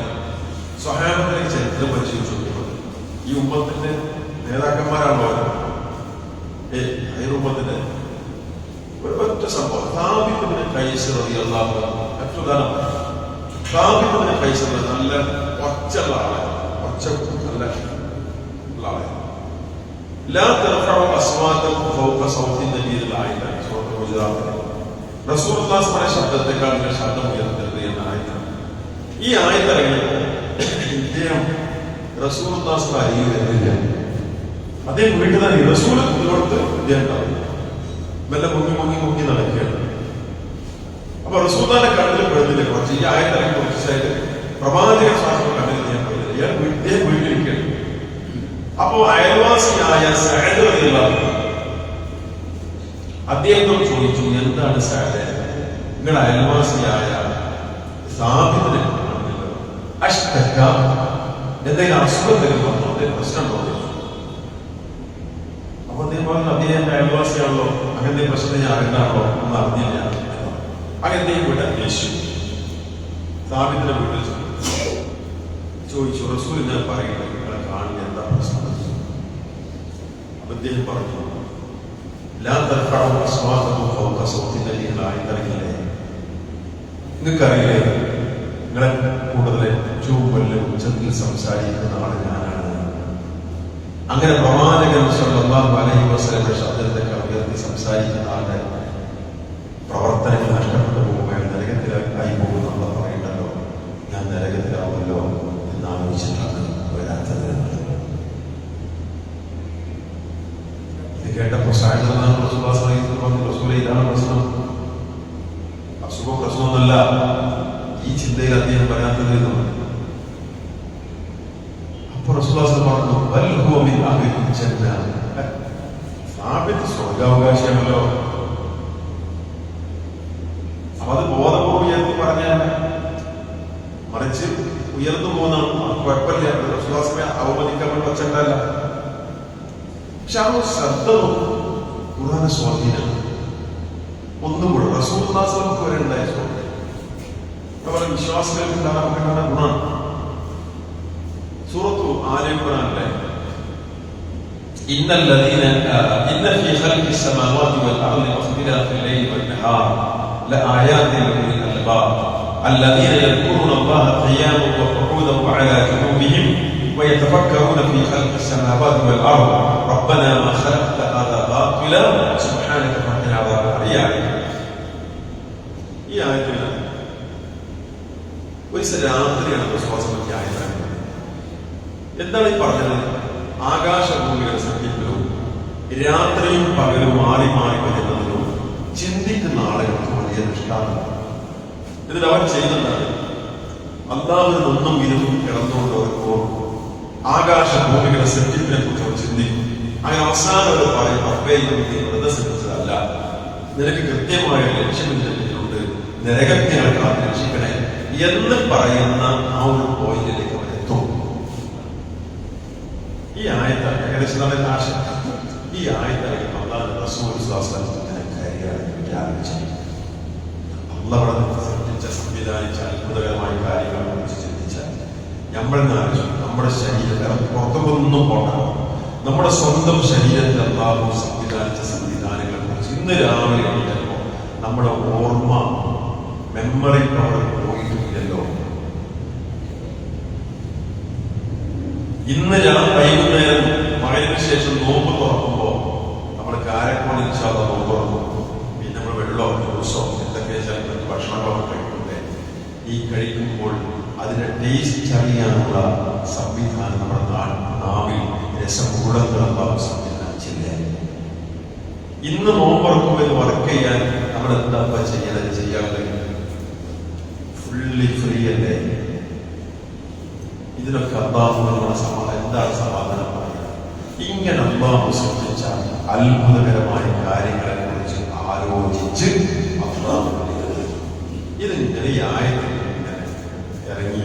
സ്വഹാബത്തിന്റെ ചരിത്രം പരിശോധിച്ചു നോക്കുന്നത് ഈ ഉമ്മത്തിന്റെ നേതാക്കന്മാരാണോ ഉമ്മത്തിന്റെ ഒറ്റ സംഭവം സ്ഥാപിക്കുന്നതിന് കൈസ് റളിയല്ലാഹു അൻഹു അത്യുദാനം. സ്ഥാപിക്കുന്നതിന് കൈസ് നല്ല ഒച്ചുള്ള ആളാണ്, ഒച്ച നല്ല ഉള്ള ആളാണ്. ലാ തർഫഉ അസ്വാതകും ഫൗക സൗതി നബിയിൽ ആയിട്ടാണ് സൂറത്തുൽ ഹുജറാത്ത്. റസൂലുള്ളാഹിയുടെ ശബ്ദത്തെക്കാൾ ശബ്ദം ഉയർത്തരുത് എന്ന ആയത്താണ്. ഈ ആയത്തിറങ്ങിയപ്പോൾ ഇദ്ദേഹം റസൂലുള്ളാഹിയുടെ അരികിൽ വരുന്നില്ല. അദ്ദേഹം വീട്ടിൽ തന്നെ റസൂൽ മുന്നോട്ട് ഇദ്ദേഹം ഉണ്ടാവും. മെല്ലെ മുങ്ങി നടക്കുകയാണ്. അപ്പൊ റസൂലുള്ളാഹിന്റെ കണ്ണിൽ പെടുന്നില്ല. കുറച്ച് ഈ ആയത്തിറങ്ങി കുറച്ചായിട്ട് പ്രവാചക ശാസ്ത്രം കണ്ണിൽ ഞാൻ പെടുന്നില്ല. ഇദ്ദേഹം വീട്ടിലിരിക്കുകയാണ്. അപ്പോ അയൽവാസിയായ സഅദ് റളിയല്ലാഹു അൻഹു അദ്ദേഹത്തോട് ചോദിച്ചു, എന്താണ് സഅദ്, നിങ്ങളുടെ അയൽവാസിയായ സാബിത്തിനെ അഷ്തക എന്തെങ്കിലും അസുഖത്തിൽ വന്നോ, പ്രശ്നമുണ്ടോ? അപ്പൊ അദ്ദേഹം പറഞ്ഞു, അദ്ദേഹം എന്റെ അയൽവാസിയാണല്ലോ, അങ്ങനത്തെ പ്രശ്നത്തെ ഞാൻ അറിയണ്ടാണല്ലോ എന്ന് അറിഞ്ഞില്ല. അങ്ങനത്തെ വീട്ടിൽ അന്വേഷിച്ചു. സാബിത്തിന്റെ വീട്ടിൽ ചോദിച്ചു, റസൂൽ ഞാൻ പറയുന്നത് നിങ്ങളെ കാണുന്ന എന്താ പ്രശ്നം? അപ്പൊ അദ്ദേഹം പറഞ്ഞു, നിങ്ങൾക്കറിയില്ലേ, നിങ്ങളെ കൂടുതൽ ഏറ്റവും വലിയ ഉച്ചത്തിൽ സംസാരിക്കുന്ന ആള് ഞാനാണ്. അങ്ങനെ പ്രവാചകൻ സ്വല്ലല്ലാഹു അലൈഹി വസല്ലമയുടെ ശബ്ദത്തെക്കാൾ ഉയർത്തി സംസാരിക്കുന്ന ആളുടെ പ്രവർത്തനങ്ങൾ നഷ്ടപ്പെട്ടു പോകുമ്പോൾ നരകത്തിലായി പോകുന്നുള്ള പറയണ്ടല്ലോ, ഞാൻ നരകത്തിലാവുമല്ലോ എന്നാലോചിച്ചിട്ടാണ് വരാത്തത്. കേട്ടപ്പോ റസൂലേ ഇതാണ് പ്രശ്നം, അസുഖം പ്രശ്നമൊന്നുമല്ല, ഈ ചിന്തയിൽ അദ്ദേഹം വരാത്തത് എന്ന് പറഞ്ഞു. അപ്പൊ റസൂലുള്ളാഹി പറഞ്ഞു, സ്വർഗാവകാശമല്ലോ. അപ്പൊ അത് ബോധപൂർവ്വം ഉയർത്തി പറഞ്ഞാൽ മറിച്ച് ഉയർന്നു പോകുന്നതാണ്, കുഴപ്പമില്ല. റസൂലുള്ളാഹിയെ അവമതിക്കാൻ വേണ്ടി വച്ചിട്ടല്ല. പക്ഷെ ആ ശ്രദ്ധ ഖുർആന്റെ സ്വാധീനം ഒന്നും കൂടെ റസൂലുള്ളാഹിക്ക് വരെ ഉണ്ടായ സ്വാധീനം അതുപോലെ വിശ്വാസികൾക്ക് ഉണ്ടാകാൻ ഗുണമാണ്. സൂറത്തു ആലി ഇംറാനിലെ ഇന്ന ഫീ ഖൽഖി സ്സമാവാതി വൽ അർളി വഖ്തിലാഫിൽ ലൈലി വൻ നഹാർ ലആയാതിൻ ലിൽ അൽബാബ് الذين يذكرون الله قياما وقعودا وعلى جنوبهم ويتفكرون في خلق السماوات والأرض ربنا ما خلقت هذا باطلا سبحانك فقنا عذاب النار. ഈ ആയത്തിൽ ഒരു രാത്രിയാണ് വിശ്വാസമൊക്കെ ആയതാണ്. എന്താണ് ഈ പറഞ്ഞത്? ആകാശഭൂമിയുടെ സത്യത്തിലും രാത്രിയും പകലും മാറി മാറി വരുന്നതിനും ചിന്തിക്കുന്ന ആളുകൾക്ക് വലിയ ദൃഷ്ടാന്തം. എന്നിട്ട് അവർ ചെയ്യുന്നതാണ്, അല്ലാഹുവിൽ ഒന്നും ഇരുന്നും കിടന്നുകൊണ്ട് ഓർക്കുമ്പോൾ ആകാശഭൂമികളുടെ സത്യത്തിനെ കുറിച്ച് അവർ ചിന്തിക്കും. അങ്ങനെ അവസാനം അവർ പറയും, അപ്പയും വെറുതെ ശ്രമിച്ചതല്ല, നിനക്ക് കൃത്യമായ ലക്ഷ്യമിട്ടുണ്ട്, നരകത്തിനെ കാത്ത് രക്ഷിക്കണേ എന്ന് പറയുന്ന ആ ഒരു പോയിന്റിലേക്ക് അവർ എത്തും. ഈ ആയത്താണ് ഏകദേശം ആശയം. ഈ ആയത്താണ് അല്ലാഹു റസൂൽ സംവിധാനിച്ച അത്ഭുതകരമായ കാര്യങ്ങളെ കുറിച്ച് ചിന്തിച്ചാൽ നമ്മൾ നമ്മുടെ ശരീരം പുറത്തൊന്നും പോകണ്ട, നമ്മുടെ സ്വന്തം ശരീരത്തിൽ അല്ലാഹു സംവിധാനിച്ച സംവിധാനങ്ങളെ കുറിച്ച് ഇന്ന് രാവിലെ എണീറ്റപ്പോൾ നമ്മുടെ ഓർമ്മ മെമ്മറി പവർ പോയിട്ടില്ലല്ലോ. ഇന്ന് വൈകുന്നേരം മഴയ്ക്ക് ശേഷം നോമ്പ് തുറക്കുമ്പോൾ നമ്മൾ കാരക്കോട് ഇൻഷാല്ലാ നോമ്പ് തുറക്കും. പിന്നെ നമ്മൾ വെള്ളമോ ജ്യൂസോ എന്തൊക്കെ ഭക്ഷണങ്ങളൊക്കെ കഴിക്കുന്നത് ഈ കഴിക്കുമ്പോൾ അതിന്റെ ടേസ്റ്റ് അറിയാനുള്ള സംവിധാനം നമ്മുടെ നാവിൽ രസമൂലങ്ങൾ സംവിധാനിച്ചില്ല. ഇന്ന് നോമ്പറക്കുമ്പോൾ വർക്ക് ചെയ്യാൻ നമ്മൾ എന്താ ചെയ്യാതെ ഫുള്ളി ഫ്രീ അല്ലേ? ഇതിനൊക്കെ അള്ളാഹു എന്താണ് സമാധാനം പറയുക? ഇങ്ങനെ അള്ളാഹു സൃഷ്ടിച്ച അത്ഭുതകരമായ കാര്യങ്ങളെ കുറിച്ച് ആലോചിച്ച് അള്ളാഹു ഇതിങ്ങനെ ഈ ആയത്തിൽ ഇങ്ങനെ ഇറങ്ങി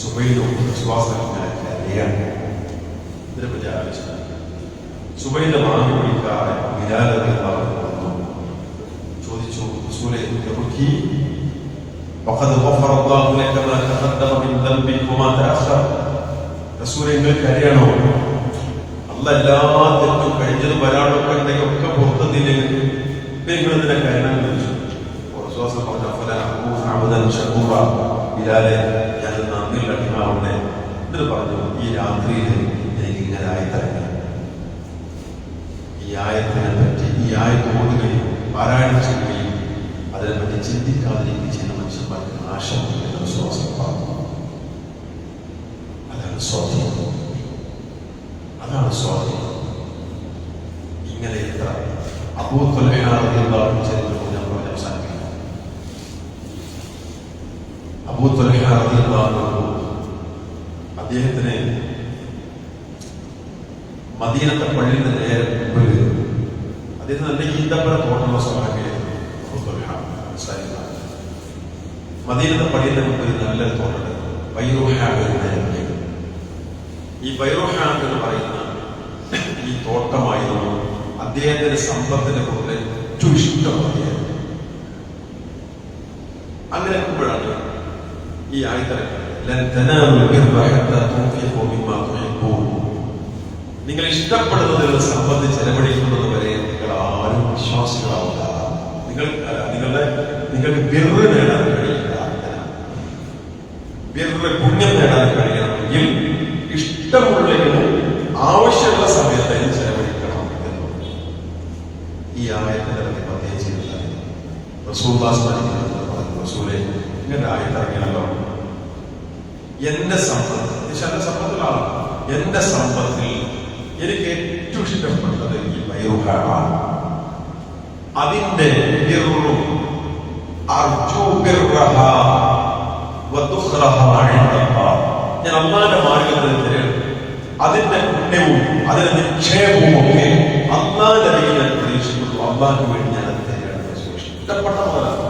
സുബൈലും വിശ്വാസം ഇങ്ങനെ കരയാണ്. ഇതിനെപ്പറ്റി ആലോചിച്ചു. സുബൈന്റെ മാമി വിളിക്കാറ് ബിലാൽ വന്നു ചോദിച്ചു, റസൂലേ എബുക്കി വഖദ് ഗഫറ അല്ലാഹു ലക മാ തഖദ്ദമ മിൻ ദംബിക വമാ തഅഖർ. റസൂലേ നിങ്ങൾക്ക് അറിയണോ അല്ലാഹ് എല്ലാ തെറ്റും കഴിഞ്ഞതും വരാനൊക്കെ ഉണ്ടെങ്കിൽ ഒക്കെ പുറത്തുനിന്നില്ലേ നിങ്ങൾ ഇതിനെ കരുതാൻ ചോദിച്ചു. വിശ്വാസം പറഞ്ഞു ബിലാലെ ഞാൻ നന്ദിയിൽ അടിമാവുന്നേ. എന്നിട്ട് പറഞ്ഞു ഈ രാത്രിയിൽ എനിക്ക് ഇങ്ങനെ ആയിത്തരങ്ങി ഈ ആയത്തിനെ പറ്റി ഈ ആയത്ത് ഓടുകയും പാരായണം ചെയ്യുകയും അതിനെപ്പറ്റി ചിന്തിക്കാതിരിക്കുകയും ചെയ്യുന്ന മനുഷ്യന്മാർക്ക് നാശമില്ല. വിശ്വാസം പറഞ്ഞു. അതാണ് സ്വാധീനം. അതാണ് സ്വാധീനം. ഇങ്ങനെ എത്ര അബൂ ത്വൽഹ റളിയല്ലാഹു ചരിത്രം ഞാൻ പറഞ്ഞ അവസാനിപ്പിക്കും. അബൂ ത്വൽഹ റളിയല്ലാഹു അദ്ദേഹത്തിന് മദീനത്തെ പള്ളിയിൽ നിന്ന് നേരെ മുമ്പിൽ അദ്ദേഹത്തിന് നല്ല ഈന്തപ്പഴ തോട്ടമുള്ള സ്വഭാവമായിരുന്നു. അബൂ ത്വൽഹ മദീനത്തെ പള്ളിയുടെ മുമ്പിൽ നല്ലൊരു തോട്ടമുണ്ട്. ഈ ബൈറുഹാ എന്ന് പറയുന്ന ഈ തോട്ടമായിരുന്നു അദ്ദേഹത്തിന്റെ സമ്പത്തിനെ കൊണ്ട് ഏറ്റവും ഇഷ്ടമായിരുന്നു. അങ്ങനെ എപ്പോഴാണ് ഈ ആയത്തിറക്കുന്നത്? നിങ്ങൾ ഇഷ്ടപ്പെടുന്നതിൽ സമ്പത്ത് ചെലവഴിക്കുന്നത് വരെ നിങ്ങൾ ആരും വിശ്വാസികളാവുക. നിങ്ങൾക്ക് ബിർറ് നേടാൻ കഴിയില്ല. ബിർറ് പുണ്യം നേടാൻ കഴിയണമെങ്കിൽ ഇഷ്ടമുള്ളതിന് ആവശ്യമുള്ള സമയത്ത് അതിന് ചെലവഴിക്കണം എന്ന് ഈ ആയത്തിന്റെ പ്രത്യേകിച്ച് റസൂലേ ഇങ്ങനെ ആയത്തിറങ്ങിയല്ലോ. എന്റെ സമ്പത്ത് സമ്പത്തിലാണ്. എന്റെ സമ്പത്തിൽ എനിക്ക് ഏറ്റവും ഇഷ്ടപ്പെട്ടത് ഈ ബൈറുഹാണ്. അതിന്റെ ഞാൻ അള്ളാന്റെ മാർഗത്തിൽ അതിന്റെ പുണ്യവും അതിന്റെ നിക്ഷേപവും ഒക്കെ അള്ളാന്റെ അരികിൽ ഞാൻ പ്രതീക്ഷിക്കുന്നു. അള്ളാഹിന് വേണ്ടി ഞാൻ അത് തരികയാണ്. ഇഷ്ടപ്പെട്ട മുതലാണ്.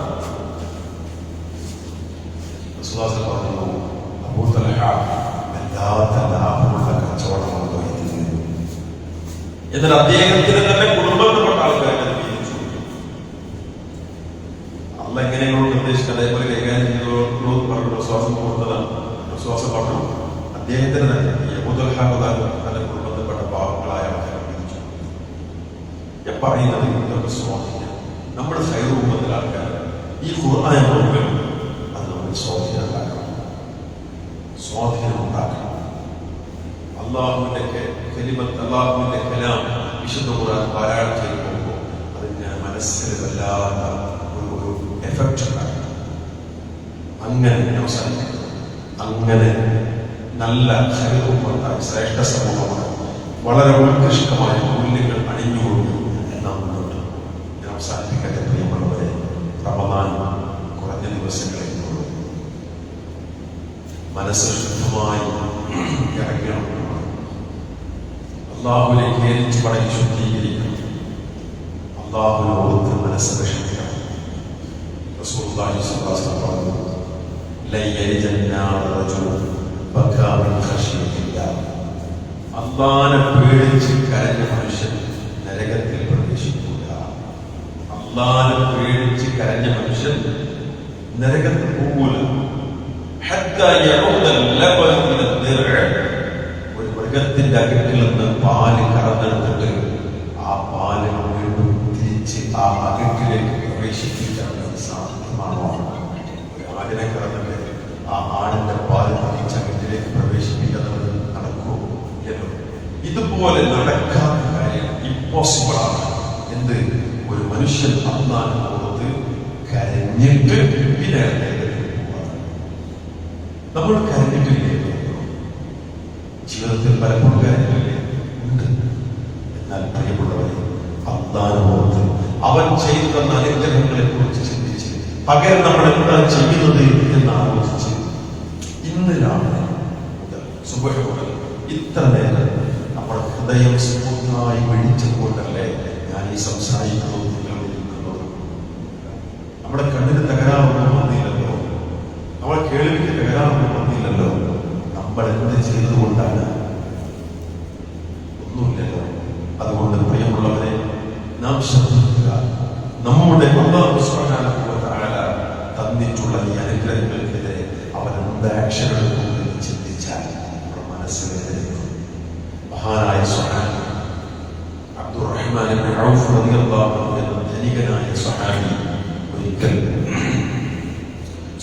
പറഞ്ഞു അബൂ ത്വൽഹ വല്ലാത്ത ലാഭമുള്ള കച്ചവടമാണ് വഹിക്കുന്നത്. എന്നാൽ അദ്ദേഹത്തിന് തന്നെ കുടുംബത്തിൽപ്പെട്ട ആൾക്കാരെ ജീവിച്ചു. അല്ല എങ്ങനെയാണ് നിർദ്ദേശിച്ചത് അതേപോലെ കൈകാര്യം ചെയ്തോളൂ പറഞ്ഞു. വിശ്വാസം കൊടുത്തതാണ്. വിശ്വാസം പറഞ്ഞു അദ്ദേഹത്തിന് തന്നെ ഈ അബൂ ത്വൽഹ തന്റെ കുടുംബത്തിൽപ്പെട്ട പാവങ്ങളായ ആൾക്കാരെ ജീവിച്ചു. ഞാൻ പറയുന്നത് ഇതൊക്കെ സ്വാധീനം. നമ്മുടെ സൈറൂപത്തിലെ ആൾക്കാർ ഈ ഖുർആൻ നോക്കണം. അത് നമ്മൾ സ്വാധീനം ഉണ്ടാക്കണം. അള്ളാഹുവിന്റെ അള്ളാഹുവിന്റെ കലാം വിശുദ്ധ ഖുർആൻ പാരായണം ചെയ്ത് പോകുമ്പോൾ അതിന് മനസ്സിൽ വല്ലാത്ത ഒരു എഫക്റ്റ് ഉണ്ടാക്കണം. അങ്ങനെ അവസാനിക്കുന്നത് അങ്ങനെ നല്ല ഹൈറുണ്ടായി ശ്രേഷ്ഠ സമൂഹമാണ്. വളരെ ഉത്കൃഷ്ടമായ മൂല്യങ്ങൾ അണിഞ്ഞുകൊണ്ട് നാം മുന്നോട്ട് ഞാൻ അവസാനിപ്പിക്കട്ടെ. പ്രിയമുള്ളവരെ, റമദാൻ കുറഞ്ഞ ദിവസങ്ങളെ മനസ്സ് ശുദ്ധമായി ഇറങ്ങണം. അള്ളാഹുവിനെ ഖേദിച്ച് പടങ്ങി ശുദ്ധീകരിക്കണം. അള്ളാഹുവിനോട് മനസ്സ് വിഷമിക്കണം. റസൂലുള്ളാഹി സ്വല്ലല്ലാഹു അലൈഹി വസല്ലം പറഞ്ഞു, ലൻ യൽജന്നാ റജുലുൻ ബകാ മിൻ ഖശിയത്തില്ലാഹ്. അള്ളാഹനെ പേടിച്ച് കരഞ്ഞ മനുഷ്യൻ നരകത്തിൽ പ്രവേശിക്കില്ല. അള്ളാഹനെ പേടിച്ച് കരഞ്ഞ മനുഷ്യൻ നരകത്തിൽ പോകൂല. ഒരു മൃഗത്തിന്റെ അകിട്ടിൽ നിന്ന് പാല് കറന്നെടുത്തിട്ട് ആ പാല് വീണ്ടും തിരിച്ച് ആ അകിട്ടിലേക്ക് പ്രവേശിപ്പിക്കാൻ സാധ്യമാണോ? ഒരു ആടിനെ കറന്നിട്ട് ആ ആടിന്റെ പാല് തിരിച്ച് അകിട്ടിലേക്ക് പ്രവേശിപ്പിക്കുന്നത് നടക്കുമോ? എന്നോ ഇതുപോലെ നടക്കാത്ത കാര്യം ഇമ്പോസിബിൾ ആണ്. എന്ത്? ഒരു മനുഷ്യൻ അള്ളാഹുവിനോട് കരഞ്ഞിട്ട് പിന്നെ നമ്മൾ കരഞ്ഞിട്ടില്ലേ? ജീവിതത്തിൽ പലപ്പോഴും കരഞ്ഞിട്ടില്ലേ? ഉണ്ട്. എന്നാൽ പ്രിയമുള്ളവരെ, അള്ളാഹുവോട് അവൻ ചെയ്തു തന്ന അനുഗ്രഹങ്ങളെ കുറിച്ച് ചിന്തിച്ച് പകരം നമ്മൾ എന്താ ചെയ്യുന്നത് എന്ന് ആലോചിച്ച് ഇന്ന് രാവിലെ സുബഹ മുതൽ ഇത്ര നേരം നമ്മുടെ ഹൃദയം സ്മൂത്തായി വെടിച്ചുകൊണ്ടല്ലേ ഞാൻ ഈ സംസാരിക്കുന്നത്, നിങ്ങളിരിക്കുന്നത്. നമ്മുടെ കണ്ണിന് തകരാറൊന്നും വന്നില്ലല്ലോ, നമ്മുടെ കേൾവിക്ക് തകരാറൊന്നും വന്നില്ലല്ലോ. നമ്മൾ എന്ത് ചെയ്തുകൊണ്ടാണ്? ഒന്നുമില്ലല്ലോ. അതുകൊണ്ട് പ്രിയമുള്ളവരെ, നാം ശ്രദ്ധിക്കുക. നമ്മുടെ അല്ലാഹു സുബ്ഹാനഹു വ തആല തന്നിട്ടുള്ള ഈ അനുഗ്രഹങ്ങൾക്കെതിരെ അവൻ എന്ത് ആക്ഷൻ എടുക്കുമെന്ന് ചിന്തിച്ചാൽ നമ്മുടെ മനസ്സ് വേദനിക്കും. മഹാനായ സ്വഹാബി അബ്ദുറഹ്മാൻ ഇബ്നു ഔഫ് റളിയല്ലാഹു അൻഹു എന്ന ധനികനായ സ്വഹാബി ഒരിക്കൽ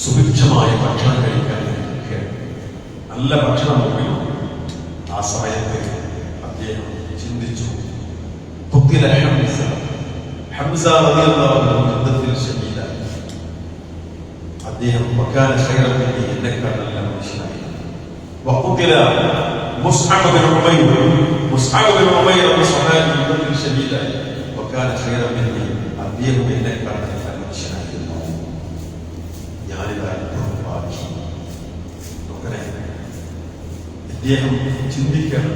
സുഭിക്ഷമായ ഭക്ഷണം കഴിക്കാൻ നല്ല ഭക്ഷണം നോക്കുന്നു. ആ സമയത്ത് അദ്ദേഹം ചിന്തിച്ചു, ഹംസ റളിയല്ലാഹു അൻഹു യുദ്ധത്തിൽ ഷഹീദായി. അദ്ദേഹം വകാന ഖൈറൻ മിന്നി, എന്നെക്കാൾ നല്ല മനുഷ്യനായി. വഖുതില മുസ്അബ് ബിൻ ഉമൈർ എന്ന സ്വഹാബി യുദ്ധത്തിൽ ഷഹീദായി. വകാന ഖൈറൻ മിന്നി, അദ്ദേഹം എന്നെക്കാൾ നല്ല മനുഷ്യനായിരുന്നു. ഞാനിതാ ബാക്കി. നോക്കണേ, അദ്ദേഹം ചിന്തിക്കണം,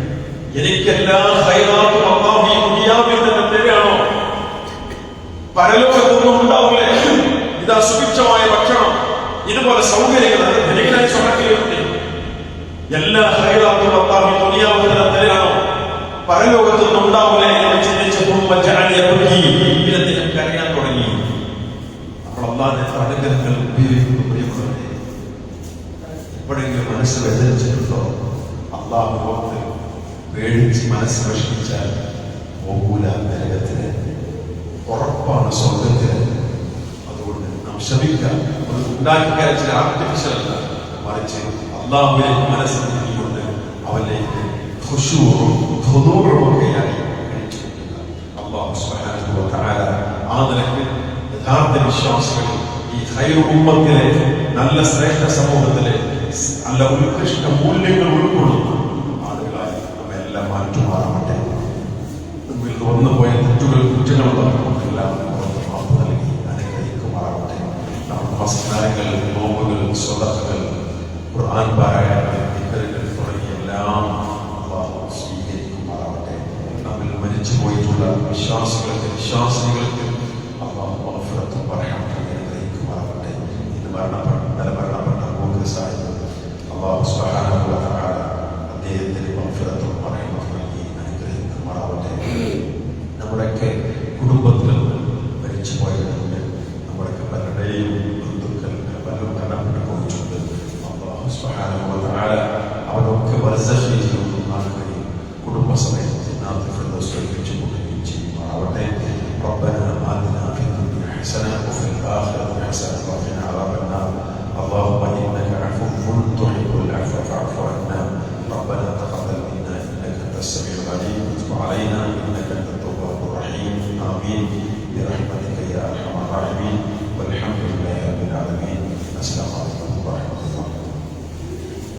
എനിക്കെല്ലാ ഖൈറാത്തും അല്ലാഹു ഈ ദുനിയാവിൽ നിന്ന് തരുകയാണോ? പരലോകത്തൊന്നും ഉണ്ടാവില്ലേ? ഇതാ സുഭിക്ഷമായ ഭക്ഷണം, ഇതുപോലെ സൗകര്യങ്ങൾ ധനികനായ സ്വഹാബിയുണ്ട്. എല്ലാ ഖൈറാത്തും അല്ലാഹു ഈ ദുനിയാവിൽ നിന്ന് തരുകയാണോ? പരലോകത്തൊന്നും ഉണ്ടാവില്ലേ എന്ന് ചിന്തിച്ചപ്പോൾ അദ്ദേഹം കരയാൻ തുടങ്ങി. അപ്പോൾ അല്ലാഹുവിന്റെ അനുഗ്രഹങ്ങൾ ഉപയോഗിക്കുന്ന പ്രിയമുള്ളവരെ, എപ്പോഴെങ്കിലും മനസ്സ് വേദനിച്ചിട്ടുണ്ടോ? അല്ലാഹു ഓർത്ത് പേടിച്ച് മനസ്സ് വിഷമിച്ചാൽ പോകൂല നരകത്തിന്, ഉറപ്പാണ് സ്വർഗത്തിന്. അതുകൊണ്ട് നാം ശ്രമിക്കാം. ഉണ്ടാക്കി കരച്ചിൽ ആർട്ടിഫിഷ്യൽ അല്ല, മറിച്ച് അല്ലാഹുവിലേക്ക് മനസ്സ് നൽകിക്കൊണ്ട് അവനിലേക്ക് ഖുദൂഉമൊക്കെയായി കഴിച്ചു കൊടുക്കുക. അല്ലാഹു സുബ്ഹാനഹു വ തആല ആ നിലയ്ക്ക് യഥാർത്ഥ വിശ്വാസികൾ ഈ ഖൈർ ഉമ്മത്തിലെ നല്ല ശ്രേഷ്ഠ സമൂഹത്തിലെ നല്ല ഉത്കൃഷ്ട മൂല്യങ്ങൾ ഉൾക്കൊള്ളുന്ന ആളുകളായി നമ്മെല്ലാം മാറ്റുമാറാവട്ടെ. നമ്മിൽ വന്നുപോയ കുറ്റങ്ങളും നമുക്കെല്ലാം മാപ്പ് നൽകി അനുഗ്രഹിക്കുമാറാവട്ടെ. നമ്മുടെ നമസ്കാരങ്ങൾ, നോമ്പുകൾ, സ്വതക്കകൾ, ഖുർആൻ പാരായണങ്ങൾ, ദിക്റുകൾ തുടങ്ങിയ എല്ലാം അല്ലാഹു സ്വീകരിക്കുമാറാവട്ടെ. നമ്മിൽ മരിച്ചു പോയിട്ടുള്ള വിശ്വാസികൾക്ക് അല്ലാഹു മഗ്ഫിറത്തും റഹ്മത്തും അനുഗ്രഹിക്കുമാറാവട്ടെ. ഇന്ന് മരണപ്പെട്ട സാഹിബ് അല്ലാഹു സുബ്ഹാനഹു വ തആല അദ്ദേഹത്തിന് മഗ്ഫിറത്തും റഹ്മത്തും നൽകി അനുഗ്രഹിക്കുമാറാവട്ടെ. നമ്മുടെയൊക്കെ കുടുംബത്തിൽ മരിച്ചു പോയവരുണ്ട്. നമ്മുടെയൊക്കെ പലരുടെയും ബന്ധുക്കൾ പലരും കടപ്പെട്ടു പോയിട്ടുണ്ട്. അല്ലാഹു സുബ്ഹാനഹു വ തആല അവരൊക്കെ ബർസഖിൽ ജീവിതമാക്കുകയും കുടുംബസമേതം ജന്നാത്തുൽ ഫിർദൗസ് ഒരുമിച്ച് കൊണ്ടുവരികയും ചെയ്യുമാറാവട്ടെ. ربنا آتنا في الدنيا حسنة وفي الآخرة حسنة وقنا عذاب النار. اللهم إنك عفو تحب العفو فاعف عنا. ربنا تقبل منا إنك أنت السميع العليم وتب علينا إنك أنت التواب الرحيم. آمين.